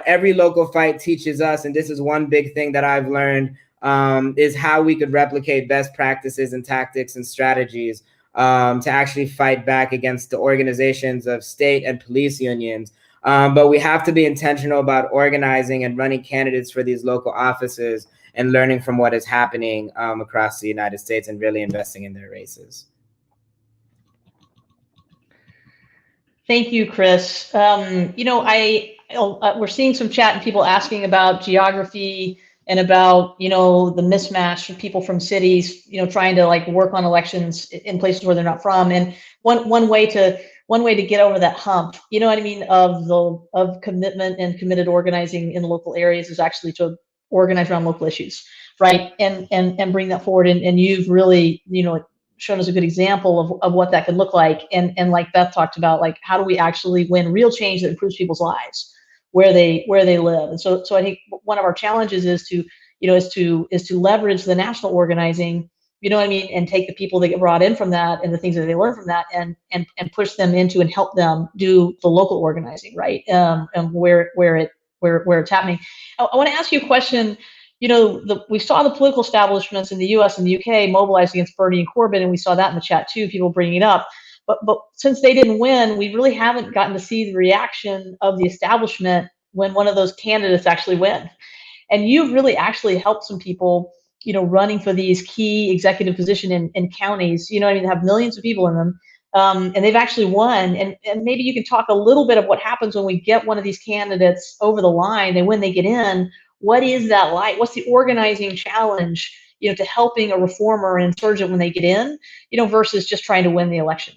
S7: every local fight teaches us, and this is one big thing that I've learned, is how we could replicate best practices and tactics and strategies to actually fight back against the organizations of state and police unions. But we have to be intentional about organizing and running candidates for these local offices and learning from what is happening across the United States and really investing in their races.
S4: Thank you, Chris. We're seeing some chat and people asking about geography and about, the mismatch of people from cities, trying to work on elections in places where they're not from. And one way to get over that hump, of commitment and committed organizing in local areas is actually to organize around local issues, right? And bring that forward. And you've really, shown us a good example of what that could look like. And like Beth talked about, how do we actually win real change that improves people's lives where they live? And so I think one of our challenges is to leverage the national organizing, and take the people that get brought in from that and the things that they learn from that and push them into and help them do the local organizing, right? And where it's happening. I want to ask you a question. We saw the political establishments in the US and the UK mobilize against Bernie and Corbyn, and we saw that in the chat too, people bringing it up. But since they didn't win, we really haven't gotten to see the reaction of the establishment when one of those candidates actually win. And you've really actually helped some people, running for these key executive position in counties, have millions of people in them. And they've actually won. And maybe you can talk a little bit of what happens when we get one of these candidates over the line and when they get in. What is that like? What's the organizing challenge, to helping a reformer and insurgent when they get in, versus just trying to win the election?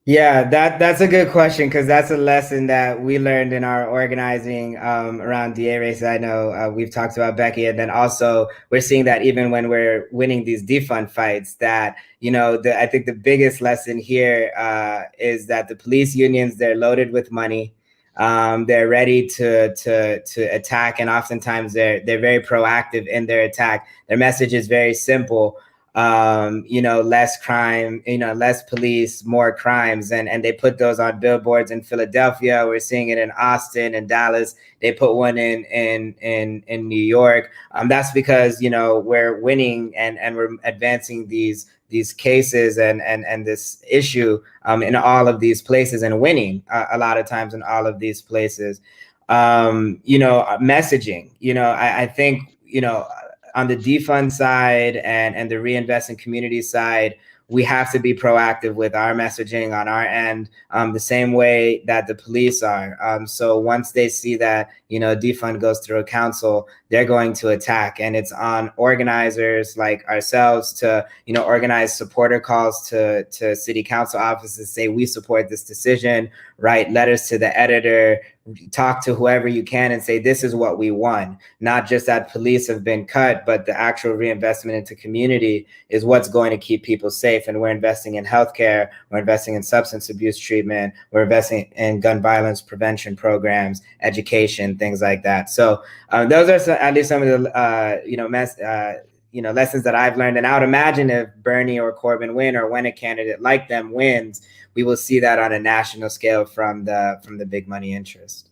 S7: Yeah, that's a good question, because that's a lesson that we learned in our organizing around DA races. I know we've talked about, Becky, and then also we're seeing that even when we're winning these defund fights, that, you know, I think the biggest lesson here is that the police unions, they're loaded with money. They're ready to attack, and oftentimes they're very proactive in their attack. Their message is very simple. You know, less crime, you know, less police, more crimes. And they put those on billboards in Philadelphia. We're seeing it in Austin and Dallas. They put one in New York. That's because, you know, we're winning and we're advancing these cases and this issue in all of these places, and winning a lot of times in all of these places. You know, messaging, you know, I think, you know, on the defund side and the reinvest in community side, we have to be proactive with our messaging on our end, the same way that the police are. So once they see that, you know, defund goes through a council, they're going to attack. And it's on organizers like ourselves to, you know, organize supporter calls to city council offices, say we support this decision, write letters to the editor, talk to whoever you can and say, this is what we want. Not just that police have been cut, but the actual reinvestment into community is what's going to keep people safe. And we're investing in healthcare, we're investing in substance abuse treatment, we're investing in gun violence prevention programs, education, things like that. So those are at least some of the lessons that I've learned. And I would imagine if Bernie or Corbyn win, or when a candidate like them wins, we will see that on a national scale from the big money interest.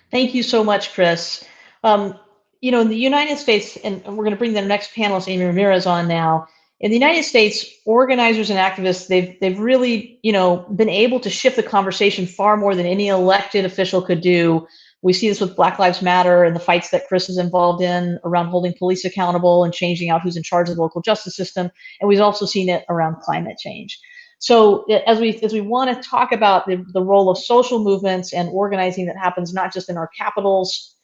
S4: Thank you so much, Chris. You know, in the United States, and we're going to bring the next panelist, Amy Ramirez, on now. In the United States, organizers and activists, they've really, you know, been able to shift the conversation far more than any elected official could do. We see this with Black Lives Matter and the fights that Chris is involved in around holding police accountable and changing out who's in charge of the local justice system. And we've also seen it around climate change. So as we want to talk about the role of social movements and organizing that happens not just in our capitals,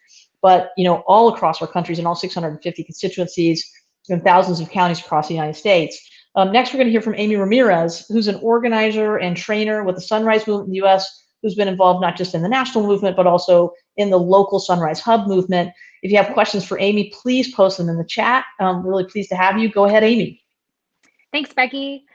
S4: but, you know, all across our countries and all 650 constituencies and thousands of counties across the United States. Next, we're going to hear from Amy Ramirez, who's an organizer and trainer with the Sunrise Movement in the U.S., who's been involved not just in the national movement, but also in the local Sunrise Hub movement. If you have questions for Amy, please post them in the chat. I'm really pleased to have you. Go ahead, Amy.
S8: Thanks, Becky.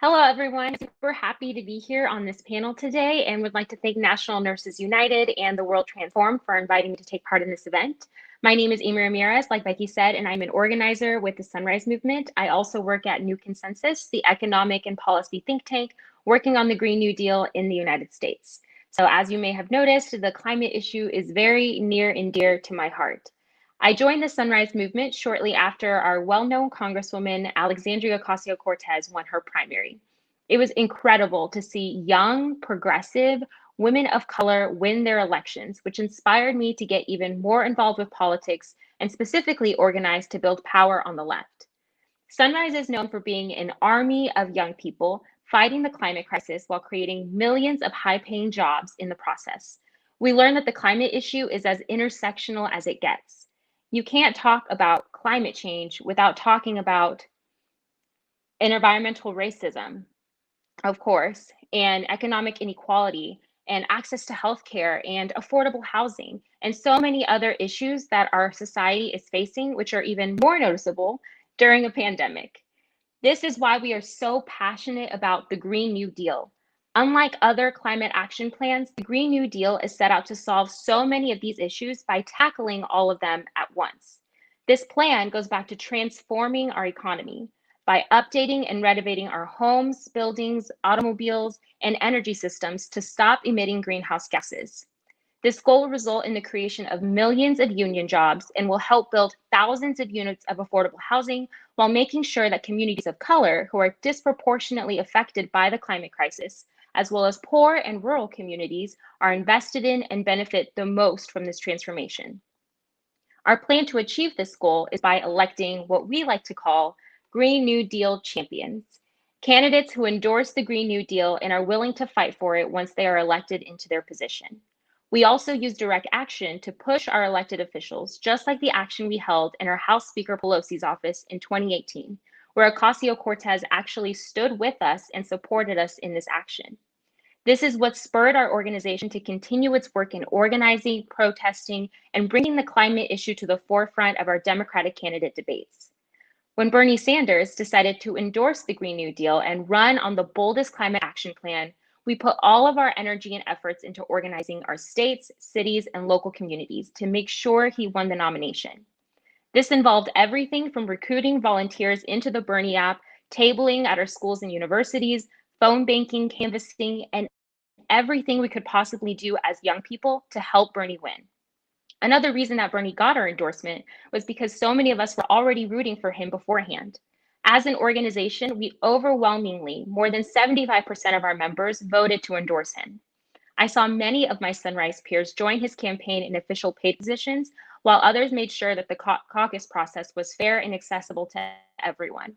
S8: Hello, everyone. We're happy to be here on this panel today and would like to thank National Nurses United and the World Transformed for inviting me to take part in this event. My name is Amy Ramirez, like Becky said, and I'm an organizer with the Sunrise Movement. I also work at New Consensus, the economic and policy think tank, working on the Green New Deal in the United States. So as you may have noticed, the climate issue is very near and dear to my heart. I joined the Sunrise Movement shortly after our well-known Congresswoman Alexandria Ocasio-Cortez won her primary. It was incredible to see young, progressive women of color win their elections, which inspired me to get even more involved with politics and specifically organize to build power on the left. Sunrise is known for being an army of young people fighting the climate crisis while creating millions of high-paying jobs in the process. We learned that the climate issue is as intersectional as it gets. You can't talk about climate change without talking about environmental racism, of course, and economic inequality, and access to healthcare and affordable housing, and so many other issues that our society is facing, which are even more noticeable during a pandemic. This is why we are so passionate about the Green New Deal. Unlike other climate action plans, the Green New Deal is set out to solve so many of these issues by tackling all of them at once. This plan goes back to transforming our economy by updating and renovating our homes, buildings, automobiles, and energy systems to stop emitting greenhouse gases. This goal will result in the creation of millions of union jobs and will help build thousands of units of affordable housing while making sure that communities of color who are disproportionately affected by the climate crisis, as well as poor and rural communities, are invested in and benefit the most from this transformation. Our plan to achieve this goal is by electing what we like to call Green New Deal champions, candidates who endorse the Green New Deal and are willing to fight for it once they are elected into their position. We also use direct action to push our elected officials, just like the action we held in our House Speaker Pelosi's office in 2018, where Ocasio-Cortez actually stood with us and supported us in this action. This is what spurred our organization to continue its work in organizing, protesting, and bringing the climate issue to the forefront of our Democratic candidate debates. When Bernie Sanders decided to endorse the Green New Deal and run on the boldest climate action plan, we put all of our energy and efforts into organizing our states, cities, and local communities to make sure he won the nomination. This involved everything from recruiting volunteers into the Bernie app, tabling at our schools and universities, phone banking, canvassing, and everything we could possibly do as young people to help Bernie win. Another reason that Bernie got our endorsement was because so many of us were already rooting for him beforehand. As an organization, we overwhelmingly, more than 75% of our members voted to endorse him. I saw many of my Sunrise peers join his campaign in official paid positions, while others made sure that the caucus process was fair and accessible to everyone.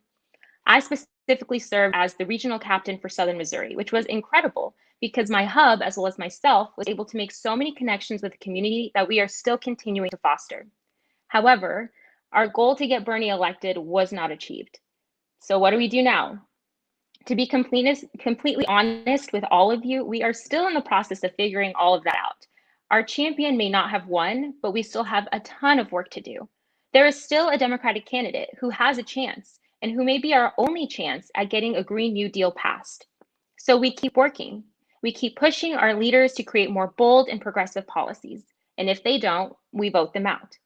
S8: I specifically served as the regional captain for Southern Missouri, which was incredible because my hub, as well as myself, was able to make so many connections with the community that we are still continuing to foster. However, our goal to get Bernie elected was not achieved. So what do we do now? To be completely honest with all of you, we are still in the process of figuring all of that out. Our champion may not have won, but we still have a ton of work to do. There is still a Democratic candidate who has a chance and who may be our only chance at getting a Green New Deal passed. So we keep working. We keep pushing our leaders to create more bold and progressive policies. And if they don't, we vote them out.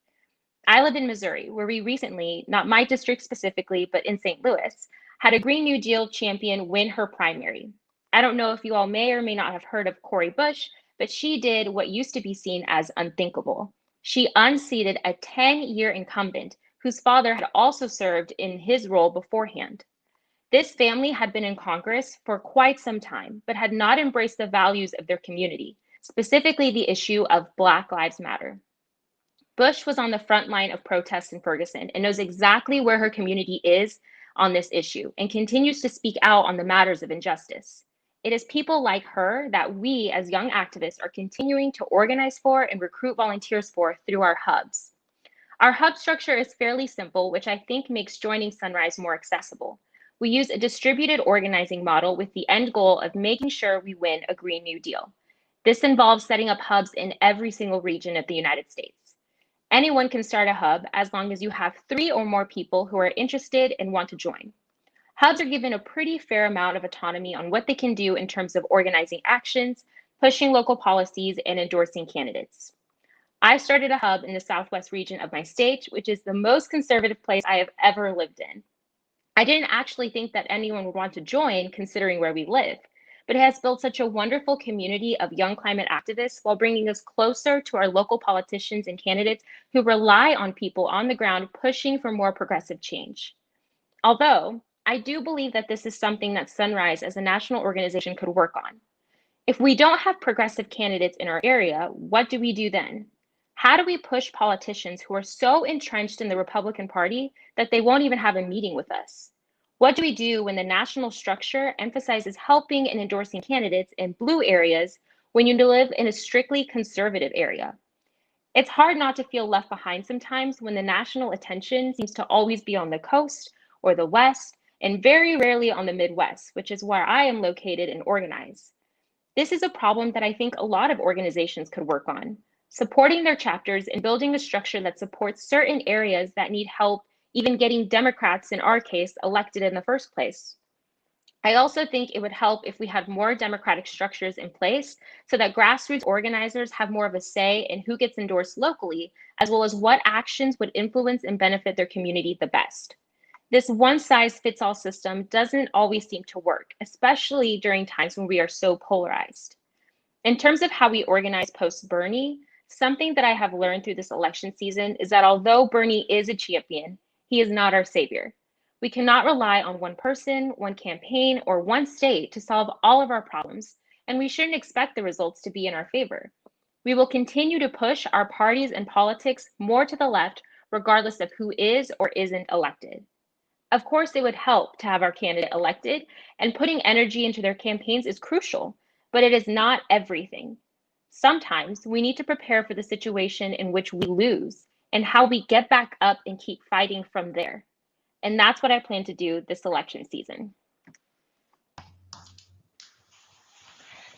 S8: I live in Missouri, where we recently, not my district specifically, but in St. Louis, had a Green New Deal champion win her primary. I don't know if you all may or may not have heard of Cori Bush, but she did what used to be seen as unthinkable. She unseated a 10-year incumbent whose father had also served in his role beforehand. This family had been in Congress for quite some time, but had not embraced the values of their community, specifically the issue of Black Lives Matter. Bush was on the front line of protests in Ferguson and knows exactly where her community is on this issue and continues to speak out on the matters of injustice. It is people like her that we as young activists are continuing to organize for and recruit volunteers for through our hubs. Our hub structure is fairly simple, which I think makes joining Sunrise more accessible. We use a distributed organizing model with the end goal of making sure we win a Green New Deal. This involves setting up hubs in every single region of the United States. Anyone can start a hub as long as you have 3 or more people who are interested and want to join. Hubs are given a pretty fair amount of autonomy on what they can do in terms of organizing actions, pushing local policies, and endorsing candidates. I started a hub in the Southwest region of my state, which is the most conservative place I have ever lived in. I didn't actually think that anyone would want to join considering where we live, but it has built such a wonderful community of young climate activists while bringing us closer to our local politicians and candidates who rely on people on the ground pushing for more progressive change. Although, I do believe that this is something that Sunrise as a national organization could work on. If we don't have progressive candidates in our area, what do we do then? How do we push politicians who are so entrenched in the Republican Party that they won't even have a meeting with us? What do we do when the national structure emphasizes helping and endorsing candidates in blue areas when you live in a strictly conservative area? It's hard not to feel left behind sometimes when the national attention seems to always be on the coast or the West, and very rarely on the Midwest, which is where I am located and organize. This is a problem that I think a lot of organizations could work on, supporting their chapters and building a structure that supports certain areas that need help even getting Democrats, in our case, elected in the first place. I also think it would help if we had more democratic structures in place so that grassroots organizers have more of a say in who gets endorsed locally, as well as what actions would influence and benefit their community the best. This one-size-fits-all system doesn't always seem to work, especially during times when we are so polarized. In terms of how we organize post-Bernie, something that I have learned through this election season is that although Bernie is a champion, he is not our savior. We cannot rely on one person, one campaign, or one state to solve all of our problems, and we shouldn't expect the results to be in our favor. We will continue to push our parties and politics more to the left, regardless of who is or isn't elected. Of course, it would help to have our candidate elected, and putting energy into their campaigns is crucial, but it is not everything. Sometimes we need to prepare for the situation in which we lose and how we get back up and keep fighting from there. And that's what I plan to do this election season.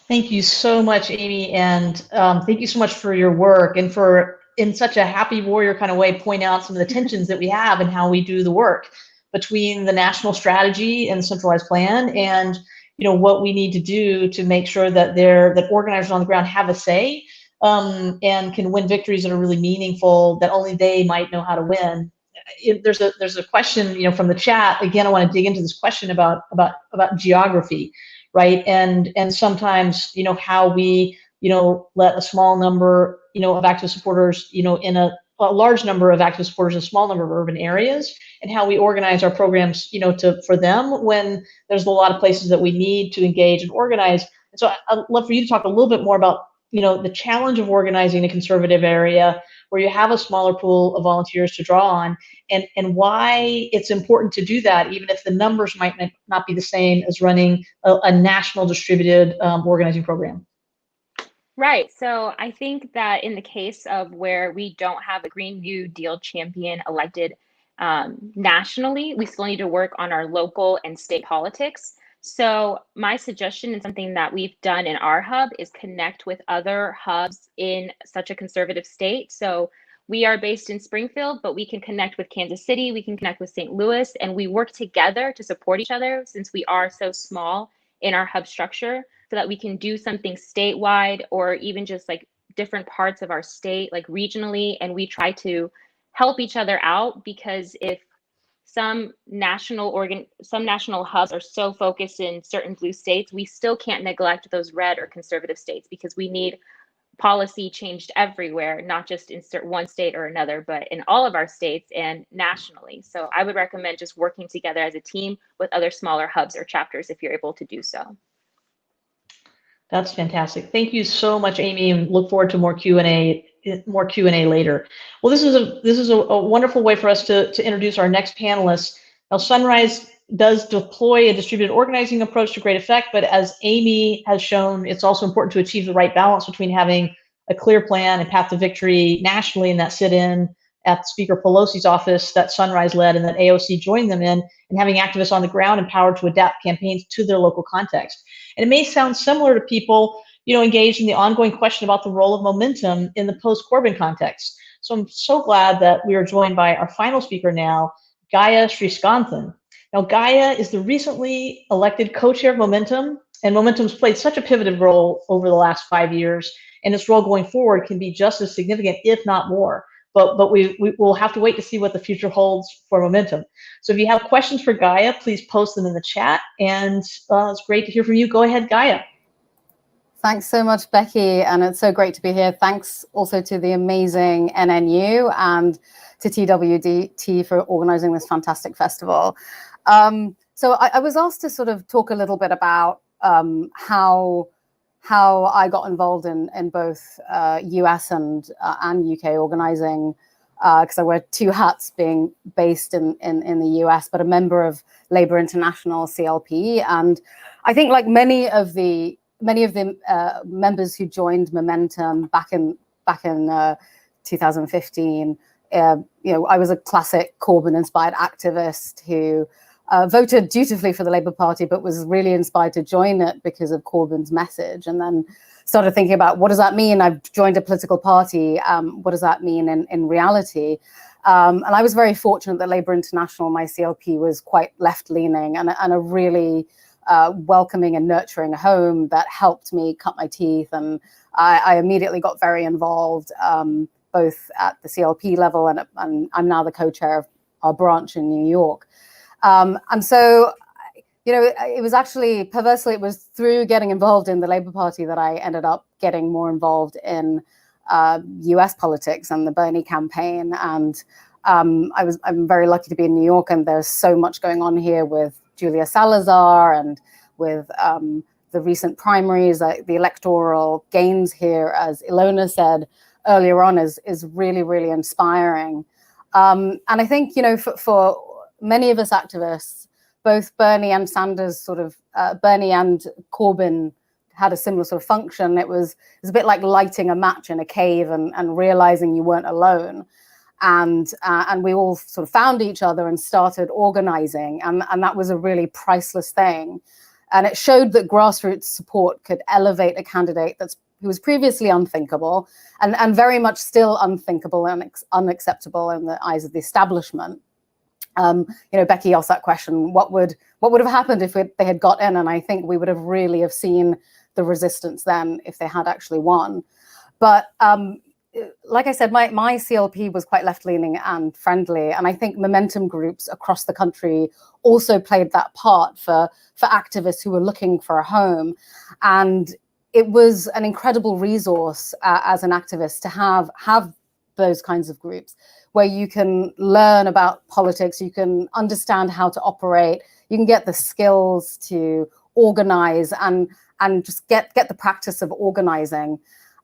S4: Thank you so much, Amy, and thank you so much for your work and for, in such a happy warrior kind of way, point out some of the tensions that we have and how we do the work between the national strategy and centralized plan, and what we need to do to make sure that that organizers on the ground have a say and can win victories that are really meaningful, that only they might know how to win. There's a question from the chat. Again, I want to dig into this question about geography. Right. And sometimes, how we, let a small number, of activist supporters, in a large number of activist supporters in a small number of urban areas, and how we organize our programs, for them when there's a lot of places that we need to engage and organize. And so I'd love for you to talk a little bit more about, the challenge of organizing a conservative area where you have a smaller pool of volunteers to draw on, and why it's important to do that, even if the numbers might not be the same as running a national distributed organizing program.
S8: Right. So I think that in the case of where we don't have a Green New Deal champion elected nationally, we still need to work on our local and state politics. So my suggestion, and something that we've done in our hub, is connect with other hubs in such a conservative state. So we are based in Springfield, but we can connect with Kansas City, we can connect with St. Louis, and we work together to support each other since we are so small in our hub structure, so that we can do something statewide or even just like different parts of our state, like regionally, and we try to help each other out, because if some national hubs are so focused in certain blue states, we still can't neglect those red or conservative states, because we need policy changed everywhere, not just in one state or another, but in all of our states and nationally. So I would recommend just working together as a team with other smaller hubs or chapters if you're able to do so.
S4: That's fantastic. Thank you so much, Amy, and look forward to more Q&A later. Well, this is a wonderful way for us to introduce our next panelists. Now, Sunrise does deploy a distributed organizing approach to great effect, but as Amy has shown, it's also important to achieve the right balance between having a clear plan and path to victory nationally, and that sit-in at Speaker Pelosi's office that Sunrise led and that AOC joined them in, and having activists on the ground empowered to adapt campaigns to their local context. And it may sound similar to people, engaged in the ongoing question about the role of momentum in the post-Corbyn context. So I'm so glad that we are joined by our final speaker now, Gaia Sriskanathan. Now, Gaia is the recently elected co-chair of Momentum, and Momentum's played such a pivotal role over the last 5 years, and its role going forward can be just as significant, if not more. But we will have to wait to see what the future holds for Momentum. So if you have questions for Gaia, please post them in the chat, and it's great to hear from you. Go ahead, Gaia.
S9: Thanks so much, Becky, and it's so great to be here. Thanks also to the amazing NNU and to TWT for organizing this fantastic festival. So I was asked to sort of talk a little bit about how I got involved in both US and UK organizing, because I wear two hats, being based in the US, but a member of Labour International CLP. And I think, like many of the members who joined Momentum back in 2015, I was a classic Corbyn-inspired activist who voted dutifully for the Labour Party, but was really inspired to join it because of Corbyn's message, and then started thinking about, what does that mean? I've joined a political party. What does that mean in reality? And I was very fortunate that Labour International, my CLP, was quite left-leaning and a really welcoming and nurturing home that helped me cut my teeth. And I immediately got very involved, both at the CLP level, and I'm now the co-chair of our branch in New York. And so, it was actually, perversely, it was through getting involved in the Labour Party that I ended up getting more involved in US politics and the Bernie campaign. And I'm very lucky to be in New York, and there's so much going on here with Julia Salazar and with the recent primaries. The electoral gains here, as Elona said earlier on, is really, really inspiring. And I think, for many of us activists, both Bernie and Sanders Bernie and Corbyn had a similar sort of function. It was a bit like lighting a match in a cave and realizing you weren't alone. and we all sort of found each other and started organizing, and that was a really priceless thing. And it showed that grassroots support could elevate a candidate who was previously unthinkable and very much still unthinkable and unacceptable in the eyes of the establishment. Becky asked that question: what would have happened if they had got in? And I think we would have really have seen the resistance then if they had actually won. But like I said, my CLP was quite left-leaning and friendly, and I think momentum groups across the country also played that part for activists who were looking for a home. And it was an incredible resource as an activist to have those kinds of groups where you can learn about politics, you can understand how to operate, you can get the skills to organize and just get the practice of organizing.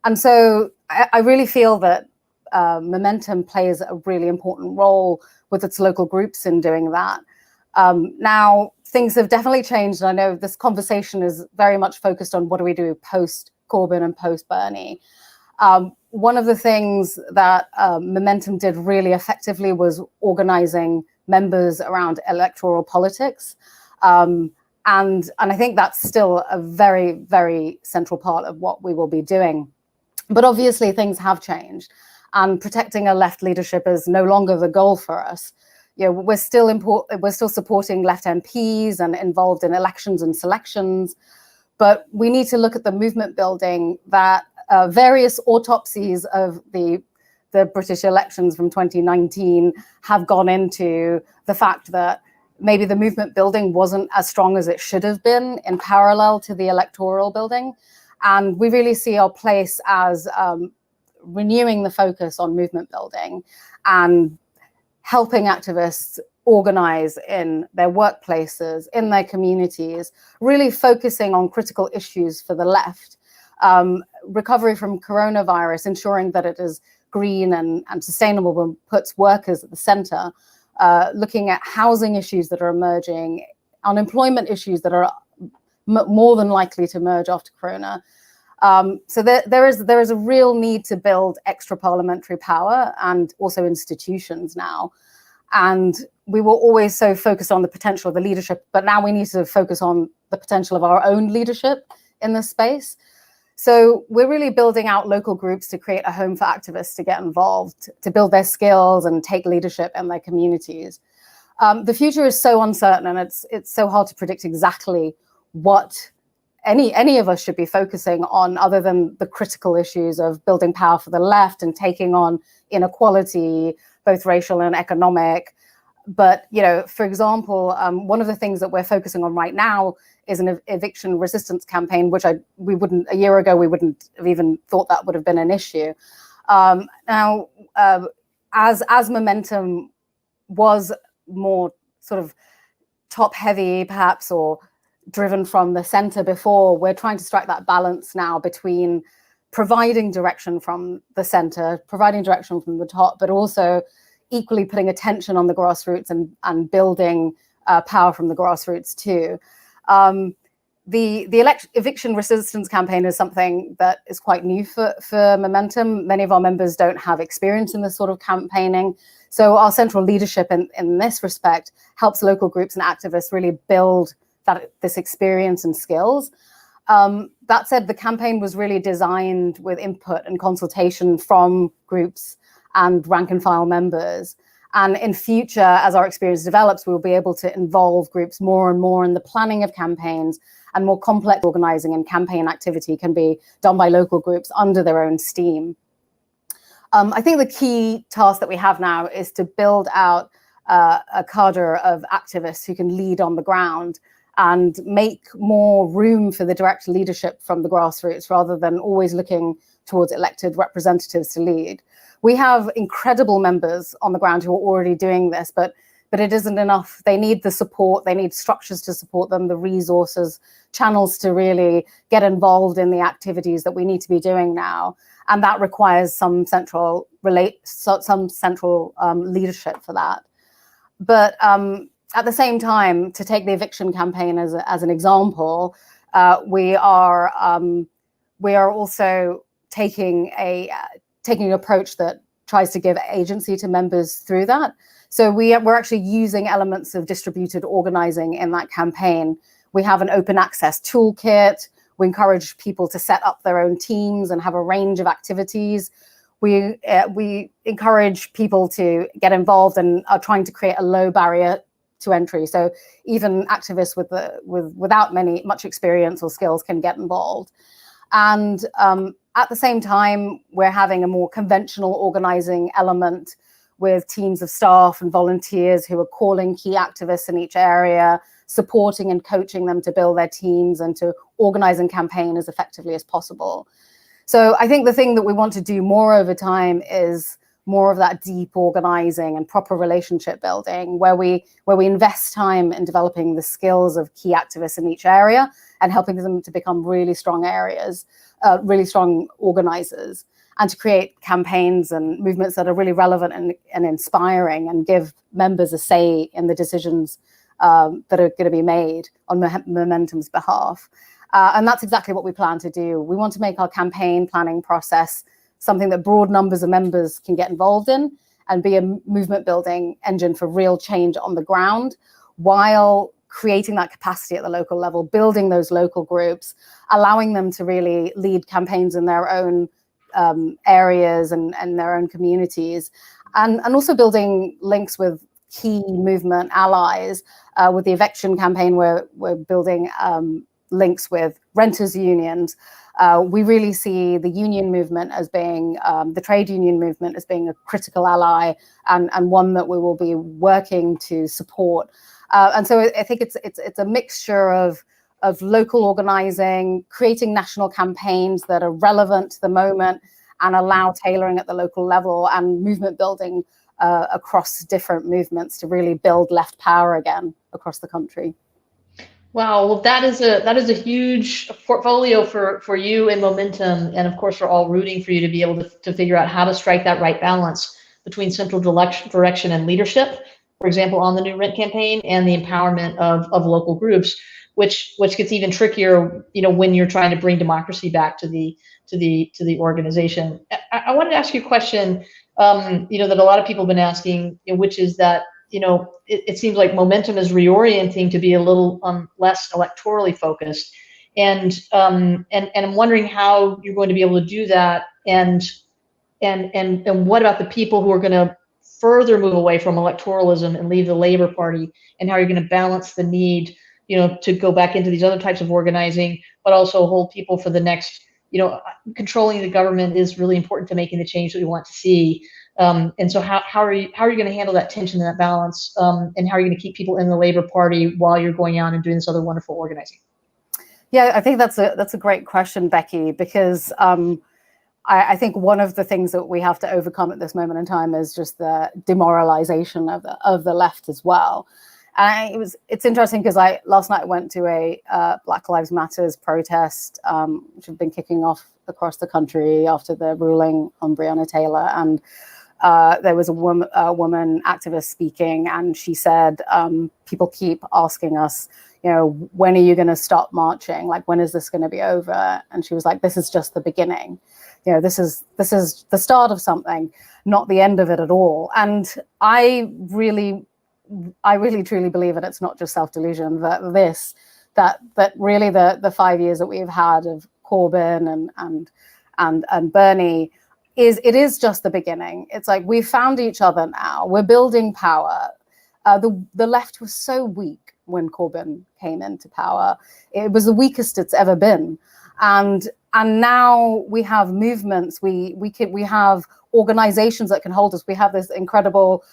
S9: And so I really feel that Momentum plays a really important role with its local groups in doing that. Now, things have definitely changed. And I know this conversation is very much focused on what do we do post-Corbyn and post-Bernie. One of the things that Momentum did really effectively was organizing members around electoral politics. And I think that's still a very, very central part of what we will be doing. But obviously things have changed, and protecting a left leadership is no longer the goal for us. We're still supporting left MPs and involved in elections and selections, but we need to look at the movement building that various autopsies of the British elections from 2019 have gone into the fact that maybe the movement building wasn't as strong as it should have been in parallel to the electoral building. And we really see our place as renewing the focus on movement building and helping activists organize in their workplaces, in their communities, really focusing on critical issues for the left. Recovery from coronavirus, ensuring that it is green and sustainable and puts workers at the center, looking at housing issues that are emerging, unemployment issues that are more than likely to emerge after Corona. So there is a real need to build extra parliamentary power and also institutions now. And we were always so focused on the potential of the leadership, but now we need to focus on the potential of our own leadership in this space. So we're really building out local groups to create a home for activists to get involved, to build their skills and take leadership in their communities. The future is so uncertain, and it's so hard to predict exactly what any of us should be focusing on, other than the critical issues of building power for the left and taking on inequality, both racial and economic. But, for example, one of the things that we're focusing on right now is an eviction resistance campaign, which a year ago, we wouldn't have even thought that would have been an issue. Now, as Momentum was more sort of top heavy, perhaps, or driven from the center before, we're trying to strike that balance now between providing direction from the center, providing direction from the top, but also equally putting attention on the grassroots and building power from the grassroots too. The eviction resistance campaign is something that is quite new for Momentum. Many of our members don't have experience in this sort of campaigning. So our central leadership in this respect helps local groups and activists really build this experience and skills. That said, the campaign was really designed with input and consultation from groups and rank and file members. And in future, as our experience develops, we'll be able to involve groups more and more in the planning of campaigns, and more complex organizing and campaign activity can be done by local groups under their own steam. I think the key task that we have now is to build out a cadre of activists who can lead on the ground and make more room for the direct leadership from the grassroots, rather than always looking towards elected representatives to lead. We have incredible members on the ground who are already doing this, but it isn't enough. They need the support, they need structures to support them, the resources, channels to really get involved in the activities that we need to be doing now. And that requires some central leadership for that. But at the same time, to take the eviction campaign as an example, we are also taking an approach that tries to give agency to members through that. So we're actually using elements of distributed organizing in that campaign. We have an open access toolkit. We encourage people to set up their own teams and have a range of activities. We encourage people to get involved and are trying to create a low barrier to entry. So even activists without much experience or skills can get involved. And at the same time, we're having a more conventional organizing element with teams of staff and volunteers who are calling key activists in each area, supporting and coaching them to build their teams and to organize and campaign as effectively as possible. So I think the thing that we want to do more over time is more of that deep organizing and proper relationship building, where we invest time in developing the skills of key activists in each area and helping them to become really strong organizers, and to create campaigns and movements that are really relevant and inspiring and give members a say in the decisions that are going to be made on Momentum's behalf. And that's exactly what we plan to do. We want to make our campaign planning process something that broad numbers of members can get involved in and be a movement building engine for real change on the ground, while creating that capacity at the local level, building those local groups, allowing them to really lead campaigns in their own areas and their own communities, and also building links with key movement allies. With the eviction campaign, we're building links with renters unions. We really see the union movement as being, the trade union movement as being a critical ally and one that we will be working to support. And so I think it's a mixture of local organizing, creating national campaigns that are relevant to the moment and allow tailoring at the local level, and movement building across different movements to really build left power again across the country.
S4: Wow, well, that is a huge portfolio for you in Momentum, and of course we're all rooting for you to be able to figure out how to strike that right balance between central direction and leadership, for example, on the new rent campaign, and the empowerment of local groups, which gets even trickier, when you're trying to bring democracy back to the organization. I wanted to ask you a question, that a lot of people have been asking, which is that, it seems like Momentum is reorienting to be a little less electorally focused, and I'm wondering how you're going to be able to do that, and what about the people who are going to further move away from electoralism and leave the Labour Party, and how you're going to balance the need, to go back into these other types of organizing, but also hold people for the next, controlling the government is really important to making the change that we want to see. And so how are you going to handle that tension and that balance, and how are you going to keep people in the Labour Party while you're going out and doing this other wonderful organizing?
S9: Yeah, I think that's a great question, Becky, because I think one of the things that we have to overcome at this moment in time is just the demoralization of the left as well. And it's interesting because last night I went to a Black Lives Matters protest, which had been kicking off across the country after the ruling on Breonna Taylor, and there was a woman activist speaking, and she said, people keep asking us, when are you going to stop marching? Like, when is this going to be over? And she was like, this is just the beginning. This is the start of something, not the end of it at all. And I really truly believe, and it's not just self-delusion, that really the 5 years that we've had of Corbyn and Bernie is just the beginning. It's like we've found each other now. We're building power. The left was so weak when Corbyn came into power. It was the weakest it's ever been. And now we have movements. We have organizations that can hold us. We have this incredible,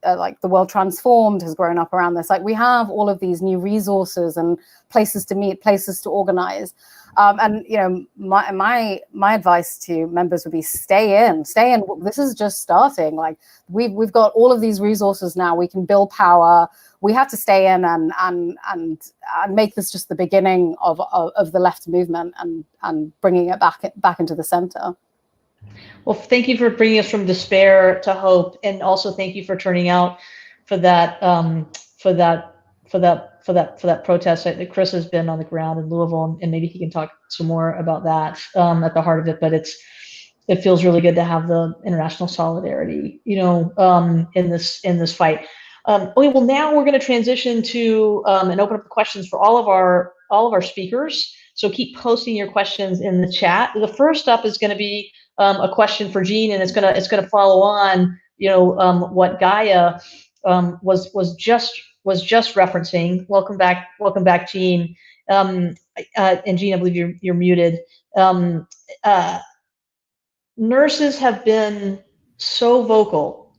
S9: like the World Transformed has grown up around this. Like, we have all of these new resources and places to meet, places to organize. And my advice to members would be stay in. This is just starting. Like, we've got all of these resources now. We can build power. We have to stay in and make this just the beginning of the left movement and bringing it back into the center.
S4: Well, thank you for bringing us from despair to hope, and also thank you for turning out for that protest. Chris has been on the ground in Louisville, and maybe he can talk some more about that at the heart of it. But it feels really good to have the international solidarity, in this fight. Okay, well, now we're going to transition to and open up the questions for all of our speakers. So keep posting your questions in the chat. The first up is going to be a question for Jean, and it's going to follow on, what Gaia was just referencing. Welcome back, Jean. And Jean, I believe you're muted. Nurses have been so vocal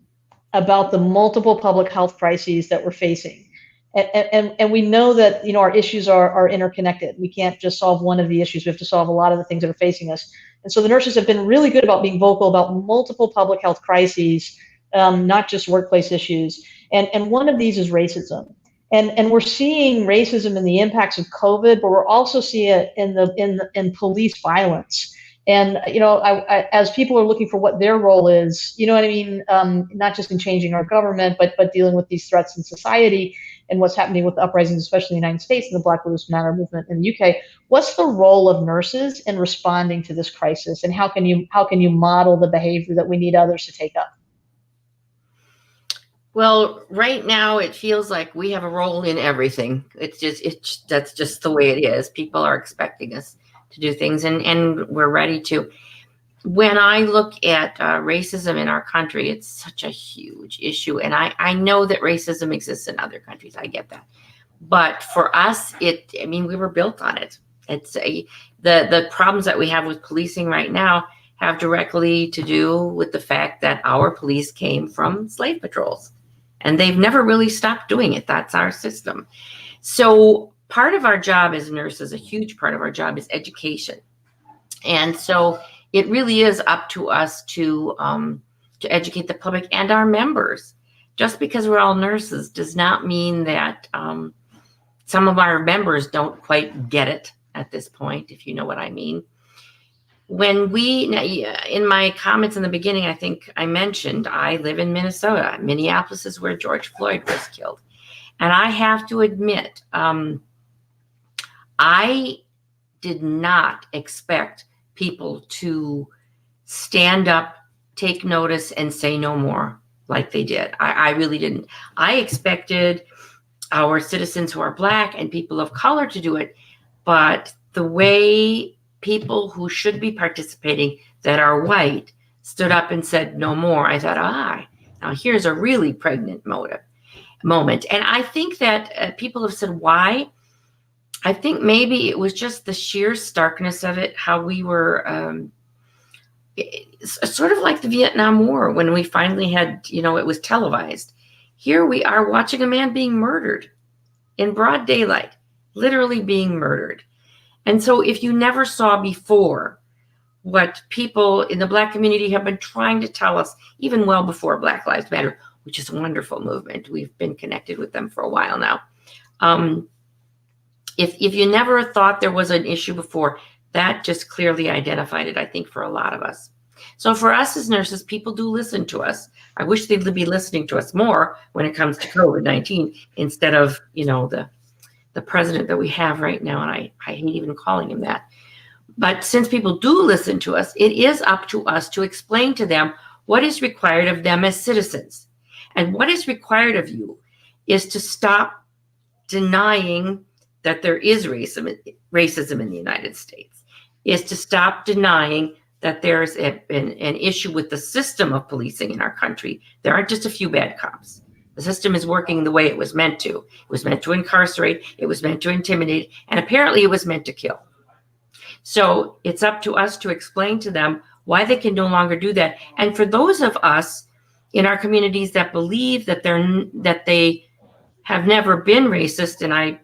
S4: about the multiple public health crises that we're facing. And we know that, our issues are interconnected. We can't just solve one of the issues. We have to solve a lot of the things that are facing us. And so the nurses have been really good about being vocal about multiple public health crises, not just workplace issues. And one of these is racism. And we're seeing racism in the impacts of COVID, but we're also seeing it in police violence. And, as people are looking for what their role is, not just in changing our government, but dealing with these threats in society and what's happening with the uprisings, especially in the United States and the Black Lives Matter movement in the UK. What's the role of nurses in responding to this crisis? And how can you model the behavior that we need others to take up?
S3: Well, right now it feels like we have a role in everything. That's just the way it is. People are expecting us to do things, and we're ready to. When I look at racism in our country, it's such a huge issue. And I know that racism exists in other countries. I get that. But for us, we were built on it. The problems that we have with policing right now have directly to do with the fact that our police came from slave patrols. And they've never really stopped doing it. That's our system. So part of our job as nurses, a huge part of our job, is education. And so it really is up to us to educate the public and our members. Just because we're all nurses does not mean that some of our members don't quite get it at this point, if you know what I mean. In my comments in the beginning, I think I mentioned I live in Minnesota. Minneapolis is where George Floyd was killed. And I have to admit, I did not expect people to stand up, take notice, and say no more like they did. I really didn't. I expected our citizens who are Black and people of color to do it, but the way people who should be participating that are white stood up and said no more, I thought, now here's a really pregnant moment. And I think that people have said, why? I think maybe it was just the sheer starkness of it, how we were sort of like the Vietnam War when we finally had, it was televised. Here we are watching a man being murdered in broad daylight, literally being murdered. And so if you never saw before what people in the Black community have been trying to tell us, even well before Black Lives Matter, which is a wonderful movement. We've been connected with them for a while now. If you never thought there was an issue before, that just clearly identified it, I think, for a lot of us. So for us as nurses, people do listen to us. I wish they'd be listening to us more when it comes to COVID-19 instead of, the president that we have right now, and I hate even calling him that. But since people do listen to us, it is up to us to explain to them what is required of them as citizens. And what is required of you is to stop denying that there is racism in the United States, is to stop denying that there's an issue with the system of policing in our country. There aren't just a few bad cops. The system is working the way it was meant to. It was meant to incarcerate, it was meant to intimidate, and apparently it was meant to kill. So it's up to us to explain to them why they can no longer do that. And for those of us in our communities that believe that they have never been racist, and I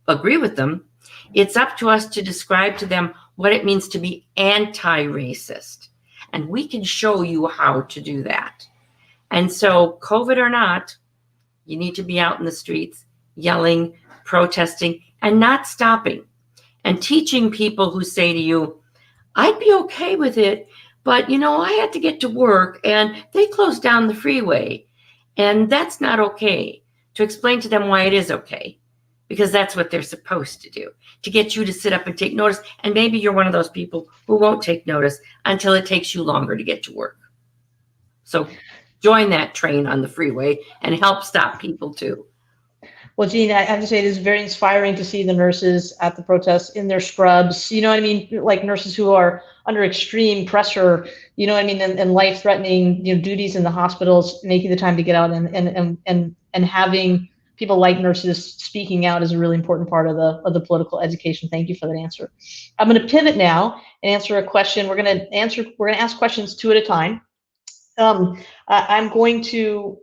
S3: agree with them, it's up to us to describe to them what it means to be anti-racist. And we can show you how to do that. And so, COVID or not, you need to be out in the streets, yelling, protesting, and not stopping. And teaching people who say to you, I'd be okay with it, but I had to get to work and they closed down the freeway. And that's not okay. To explain to them why it is okay. because that's what they're supposed to do, to get you to sit up and take notice. And maybe you're one of those people who won't take notice until it takes you longer to get to work. So join that train on the freeway and help stop people too.
S4: Well, Jean, I have to say it is very inspiring to see the nurses at the protests in their scrubs. You know what I mean? Like nurses who are under extreme pressure, you know what I mean, and life-threatening, duties in the hospitals, making the time to get out and having people like nurses speaking out is a really important part of the political education. Thank you for that answer. I'm going to pivot now and answer a question. We're going to ask questions two at a time. I'm going to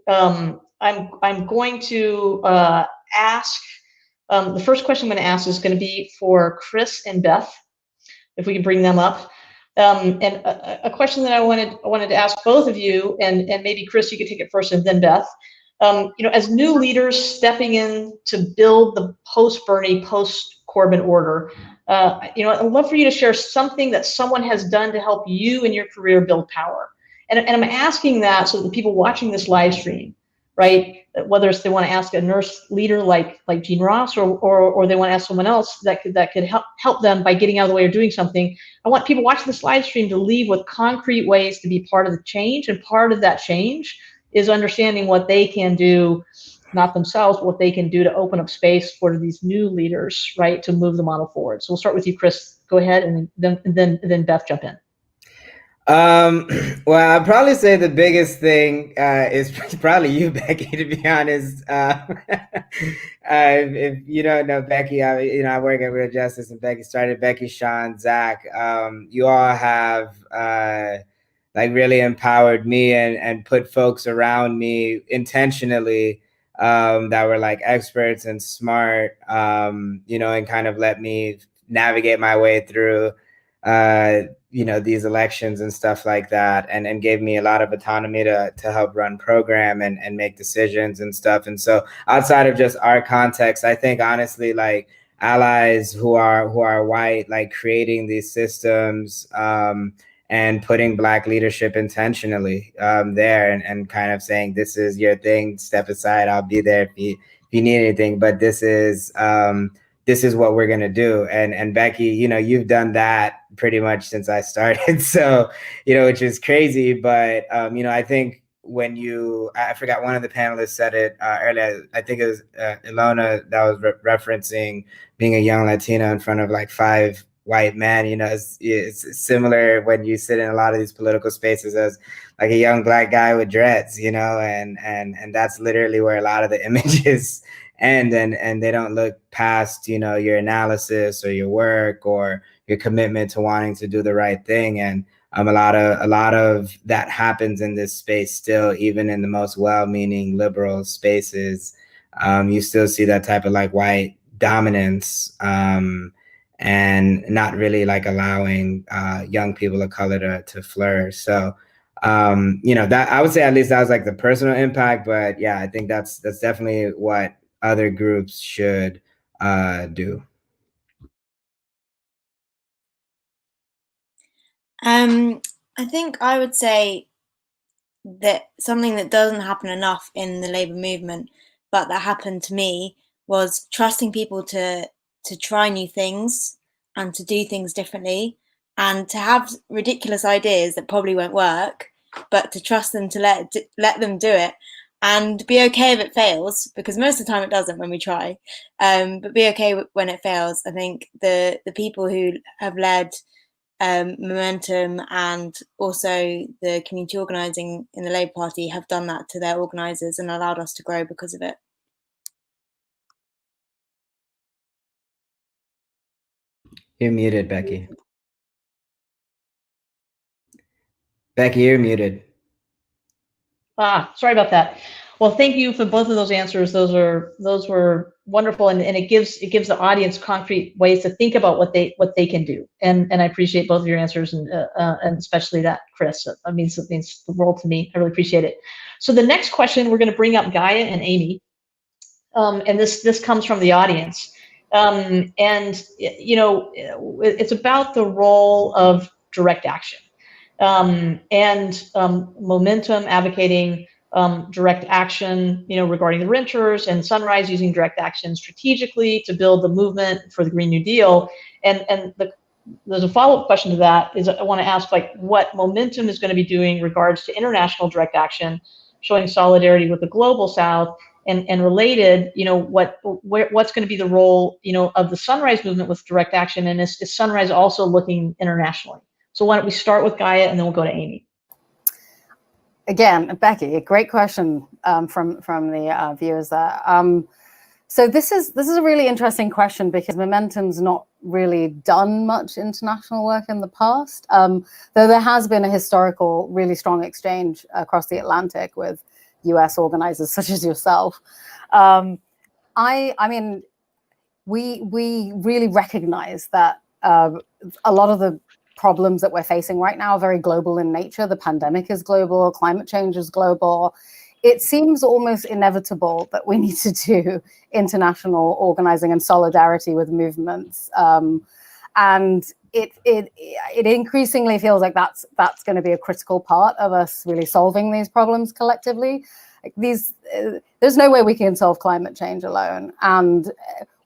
S4: ask, the first question I'm going to ask is going to be for Chris and Beth, if we can bring them up. And a question that I wanted to ask both of you, and maybe Chris, you could take it first, and then Beth. As new leaders stepping in to build the post-Bernie, post-Corbyn order, I'd love for you to share something that someone has done to help you in your career build power. And I'm asking that so that the people watching this live stream, right, whether it's they want to ask a nurse leader like Jean Ross, or they want to ask someone else that could help them by getting out of the way or doing something. I want people watching this live stream to leave with concrete ways to be part of the change, and part of that change is understanding what they can do, not themselves, but what they can do to open up space for these new leaders, right, to move the model forward. So we'll start with you, Chris. Go ahead, and then Beth, jump in.
S7: Well, I'd probably say the biggest thing is probably you, Becky, to be honest. If you don't know Becky, I work at Real Justice, and Becky started. Becky, Sean, Zach, you all have really empowered me and put folks around me intentionally that were like experts and smart, and kind of let me navigate my way through these elections and stuff like that, and gave me a lot of autonomy to help run program and make decisions and stuff. And so outside of just our context, I think honestly, like allies who are white, like creating these systems and putting Black leadership intentionally there, and kind of saying, this is your thing, step aside, I'll be there if you need anything, but this is what we're gonna do. And Becky, you've done that pretty much since I started. So, which is crazy. But I think when I forgot, one of the panelists said it earlier. I think it was Elona that was referencing being a young Latina in front of like 5 white men. It's similar when you sit in a lot of these political spaces as like a young Black guy with dreads, and that's literally where a lot of the images end, and they don't look past your analysis or your work or your commitment to wanting to do the right thing. And a lot of that happens in this space still, even in the most well-meaning liberal spaces. You still see that type of like white dominance, and not really like allowing young people of color to flourish. So that, I would say, at least that was like the personal impact. But yeah, I think that's definitely what other groups should do.
S6: I think I would say that something that doesn't happen enough in the Labour movement, but that happened to me, was trusting people to try new things and to do things differently, and to have ridiculous ideas that probably won't work, but to trust them to let them do it, and be okay if it fails, because most of the time it doesn't when we try, but be okay when it fails. I think the people who have led Momentum and also the community organising in the Labour Party have done that to their organisers and allowed us to grow because of it.
S7: You're muted, Becky. Becky, you're muted.
S4: Sorry about that. Well, thank you for both of those answers. Those were wonderful, and it gives the audience concrete ways to think about what they can do. And I appreciate both of your answers, and especially that, Chris. It means the world to me. I really appreciate it. So the next question, we're going to bring up Gaia and Amy, and this comes from the audience, and it's about the role of direct action. And Momentum advocating direct action, regarding the renters, and Sunrise using direct action strategically to build the movement for the Green New Deal. And there's a follow-up question to that is I want to ask what Momentum is going to be doing in regards to international direct action, showing solidarity with the global South, and related, what's going to be the role, of the Sunrise movement with direct action, and is Sunrise also looking internationally? So why don't we start with Gaia and then we'll go to Amy.
S9: Again, Becky, a great question from the viewers there. So this is a really interesting question because Momentum's not really done much international work in the past, though there has been a historical, really strong exchange across the Atlantic with US organizers such as yourself. I mean, we really recognize that a lot of the problems that we're facing right now are very global in nature. The pandemic is global, climate change is global. It seems almost inevitable that we need to do international organizing and solidarity with movements. And it increasingly feels like that's going to be a critical part of us really solving these problems collectively. There's no way we can solve climate change alone. And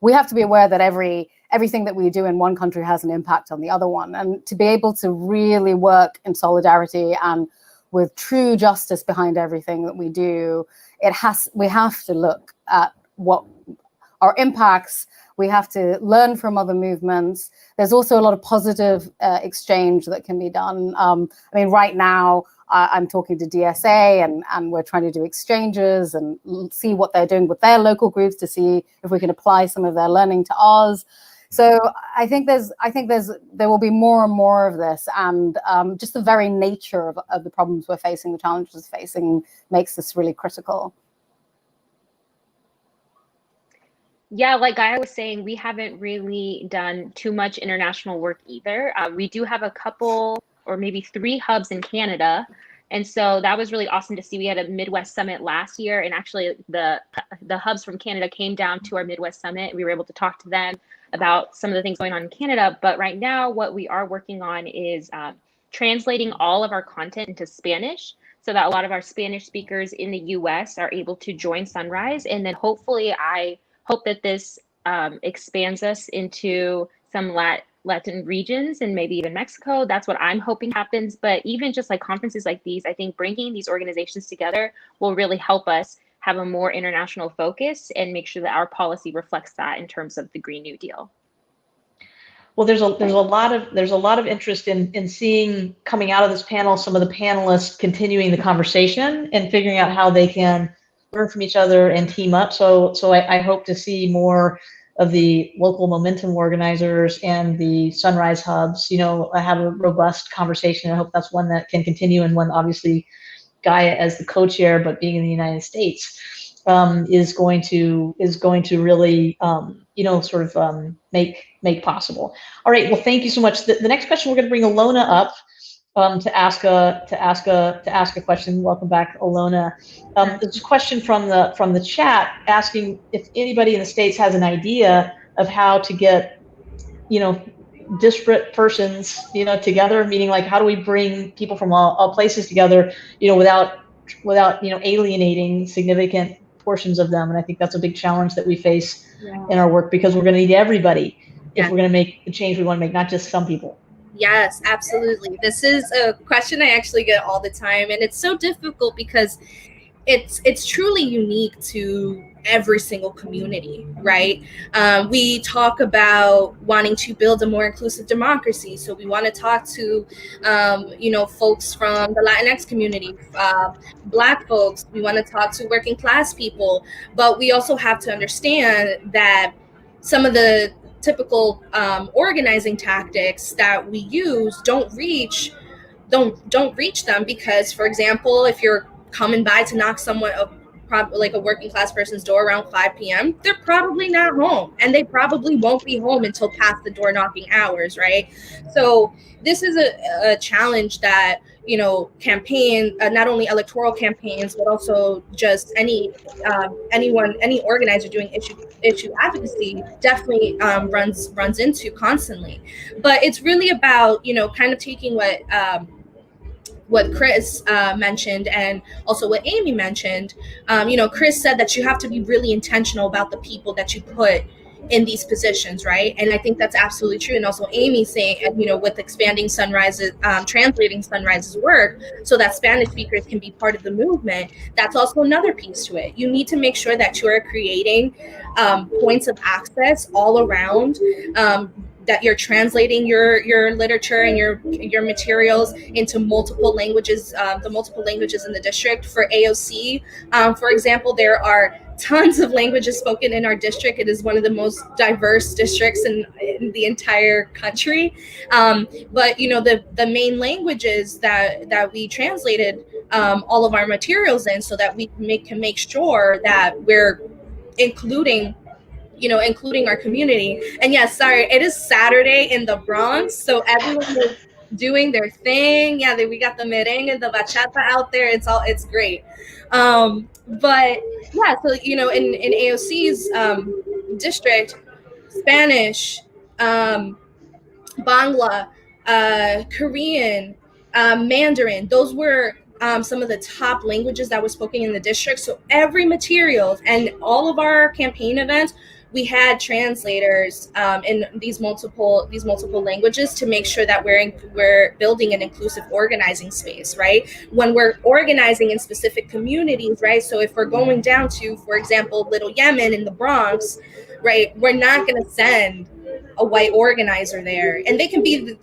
S9: we have to be aware that everything that we do in one country has an impact on the other one. And to be able to really work in solidarity and with true justice behind everything that we do, we have to look at what our impacts. We have to learn from other movements. There's also a lot of positive exchange that can be done. I mean, right now, I'm talking to DSA and we're trying to do exchanges and see what they're doing with their local groups to see if we can apply some of their learning to ours. So I think there will be more and more of this, and just the very nature of the problems we're facing, the challenges we're facing, makes this really critical.
S8: Yeah, like I was saying, we haven't really done too much international work either. We do have a couple or maybe 3 hubs in Canada. And so that was really awesome to see. We had a Midwest Summit last year, and actually the hubs from Canada came down to our Midwest Summit. We were able to talk to them about some of the things going on in Canada. But right now, what we are working on is translating all of our content into Spanish so that a lot of our Spanish speakers in the US are able to join Sunrise. And then hopefully, I hope that this expands us into some Latin regions and maybe even Mexico. That's what I'm hoping happens. But even just like conferences like these, I think bringing these organizations together will really help us have a more international focus and make sure that our policy reflects that in terms of the Green New Deal.
S4: Well, there's a lot of interest in seeing, coming out of this panel, some of the panelists continuing the conversation and figuring out how they can learn from each other and team up. So I hope to see more of the local Momentum organizers and the Sunrise hubs, have a robust conversation. I hope that's one that can continue, and one obviously Gaia as the co-chair, but being in the United States, is going to really make possible. All right. Well, thank you so much. The next question, we're going to bring Elona up to ask a question. Welcome back, Elona. There's a question from the chat asking if anybody in the States has an idea of how to get, disparate persons, together, meaning like how do we bring people from all places together, without alienating significant portions of them. And I think that's a big challenge that we face in our work, because we're going to need everybody if we're going to make the change we want to make, not just some people.
S5: Yes, absolutely. This is a question I actually get all the time, and it's so difficult because it's truly unique to every single community, right? We talk about wanting to build a more inclusive democracy. So we want to talk to, folks from the Latinx community, Black folks. We want to talk to working class people. But we also have to understand that some of the typical organizing tactics that we use don't reach them, because, for example, if you're coming by to knock someone up, probably like a working class person's door around 5 p.m., they're probably not home, and they probably won't be home until past the door knocking hours, right? So this is a challenge that, not only electoral campaigns, but also just any organizer doing issue advocacy definitely runs into constantly. But it's really about, kind of taking what what Chris mentioned and also what Amy mentioned. Chris said that you have to be really intentional about the people that you put in these positions, right? And I think that's absolutely true. And also Amy saying, with expanding Sunrise's, translating Sunrise's work so that Spanish speakers can be part of the movement, that's also another piece to it. You need to make sure that you are creating points of access all around, that you're translating your literature and your materials into multiple languages, the multiple languages in the district. For AOC, for example, there are tons of languages spoken in our district. It is one of the most diverse districts in the entire country. But the main languages that we translated all of our materials in, so that we can make sure that we're including our community. And yes, sorry, it is Saturday in the Bronx, so everyone is doing their thing. Yeah, we got the merengue and the bachata out there. It's great. But yeah, so in AOC's district, Spanish, Bangla, Korean, Mandarin, those were some of the top languages that were spoken in the district. So every material and all of our campaign events, we had translators in these multiple languages to make sure that we're building an inclusive organizing space, right? When we're organizing in specific communities, right? So if we're going down to, for example, Little Yemen in the Bronx, right? We're not going to send a white organizer there, and they can be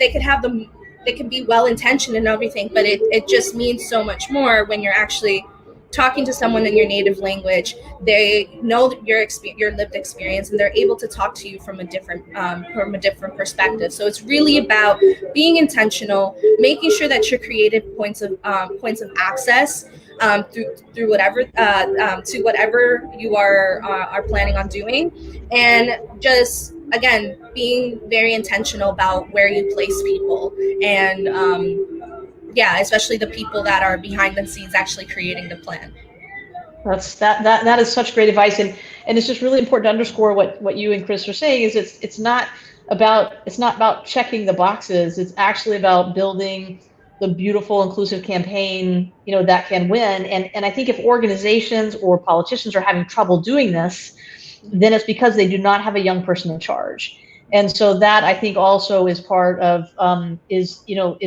S5: well intentioned and everything, but it just means so much more when you're actually talking to someone in your native language. They know your lived experience, and they're able to talk to you from a different perspective. So it's really about being intentional, making sure that you're creative points of access through whatever to whatever you are planning on doing, and just again being very intentional about where you place people, and especially the people that are behind the scenes actually creating the plan.
S4: That is such great advice, and it's just really important to underscore what you and Chris are saying is it's not about checking the boxes. It's actually about building the beautiful inclusive campaign that can win. And I think if organizations or politicians are having trouble doing this, then it's because they do not have a young person in charge. And so that I think also is part of is giving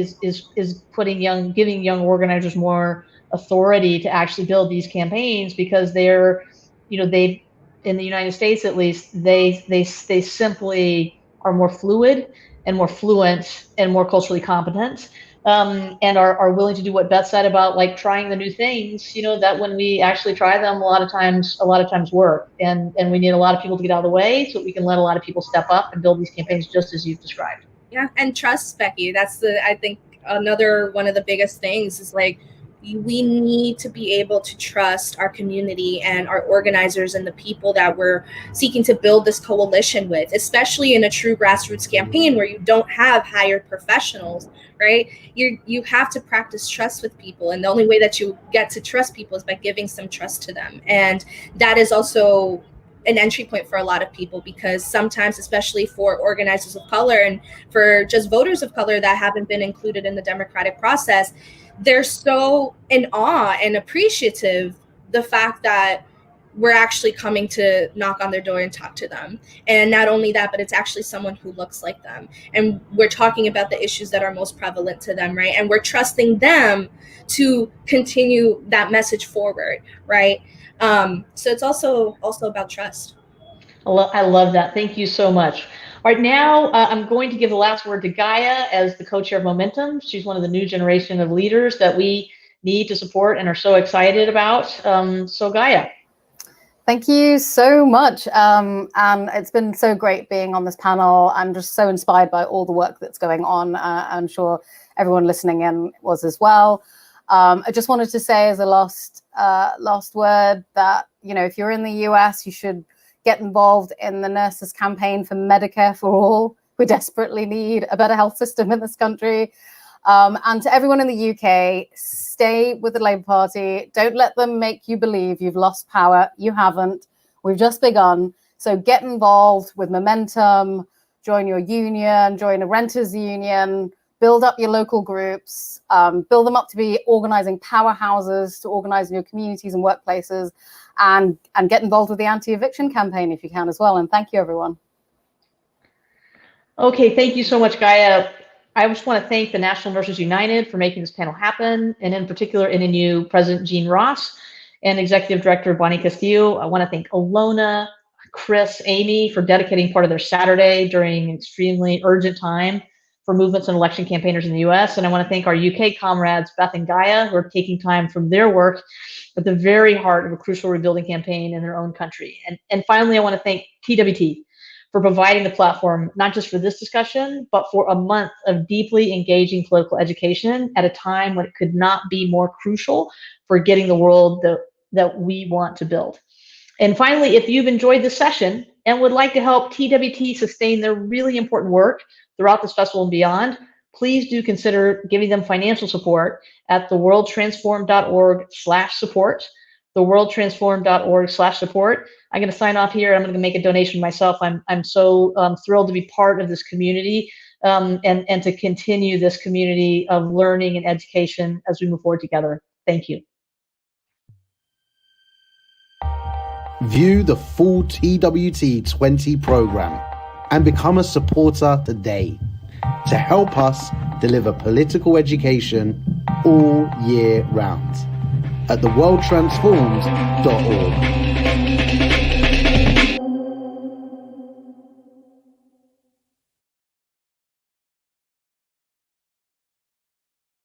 S4: young organizers more authority to actually build these campaigns, because they're they in the United States at least they simply are more fluid and more fluent and more culturally competent, and are willing to do what Beth said about like trying the new things, that when we actually try them, a lot of times work, and we need a lot of people to get out of the way so that we can let a lot of people step up and build these campaigns just as you've described.
S5: Yeah, and trust, Becky. That's I think another one of the biggest things is like, we need to be able to trust our community and our organizers and the people that we're seeking to build this coalition with, especially in a true grassroots campaign where you don't have hired professionals, right? You have to practice trust with people. And the only way that you get to trust people is by giving some trust to them. And that is also an entry point for a lot of people, because sometimes, especially for organizers of color and for just voters of color that haven't been included in the democratic process, they're so in awe and appreciative the fact that we're actually coming to knock on their door and talk to them. And not only that, but it's actually someone who looks like them. And we're talking about the issues that are most prevalent to them, right? And we're trusting them to continue that message forward, right? So it's also about trust.
S4: I love that. Thank you so much. All right, now I'm going to give the last word to Gaia as the co-chair of Momentum. She's one of the new generation of leaders that we need to support and are so excited about. So Gaia.
S9: Thank you so much. And it's been so great being on this panel. I'm just so inspired by all the work that's going on. I'm sure everyone listening in was as well. I just wanted to say as a last word that, if you're in the US, you should get involved in the nurses campaign for Medicare for all. We desperately need a better health system in this country. And to everyone in the UK, stay with the Labour Party. Don't let them make you believe you've lost power. You haven't. We've just begun. So get involved with Momentum, join your union, join a renters union, build up your local groups, build them up to be organizing powerhouses, to organize in your communities and workplaces, and get involved with the anti-eviction campaign if you can as well. And thank you, everyone.
S4: Okay, thank you so much, Gaia. I just want to thank the National Nurses United for making this panel happen, and in particular, NNU President Jean Ross and Executive Director Bonnie Castillo. I want to thank Elona, Chris, Amy for dedicating part of their Saturday during an extremely urgent time for movements and election campaigners in the US. And I want to thank our UK comrades, Beth and Gaia, who are taking time from their work at the very heart of a crucial rebuilding campaign in their own country. And finally, I want to thank TWT for providing the platform, not just for this discussion, but for a month of deeply engaging political education at a time when it could not be more crucial for getting the world that we want to build. And finally, if you've enjoyed this session and would like to help TWT sustain their really important work throughout this festival and beyond, please do consider giving them financial support at theworldtransform.org/support, theworldtransform.org/support. I'm going to sign off here. I'm going to make a donation myself. I'm so thrilled to be part of this community and to continue this community of learning and education as we move forward together. Thank you.
S10: View the full TWT20 program and become a supporter today to help us deliver political education all year round at theworldtransformed.org.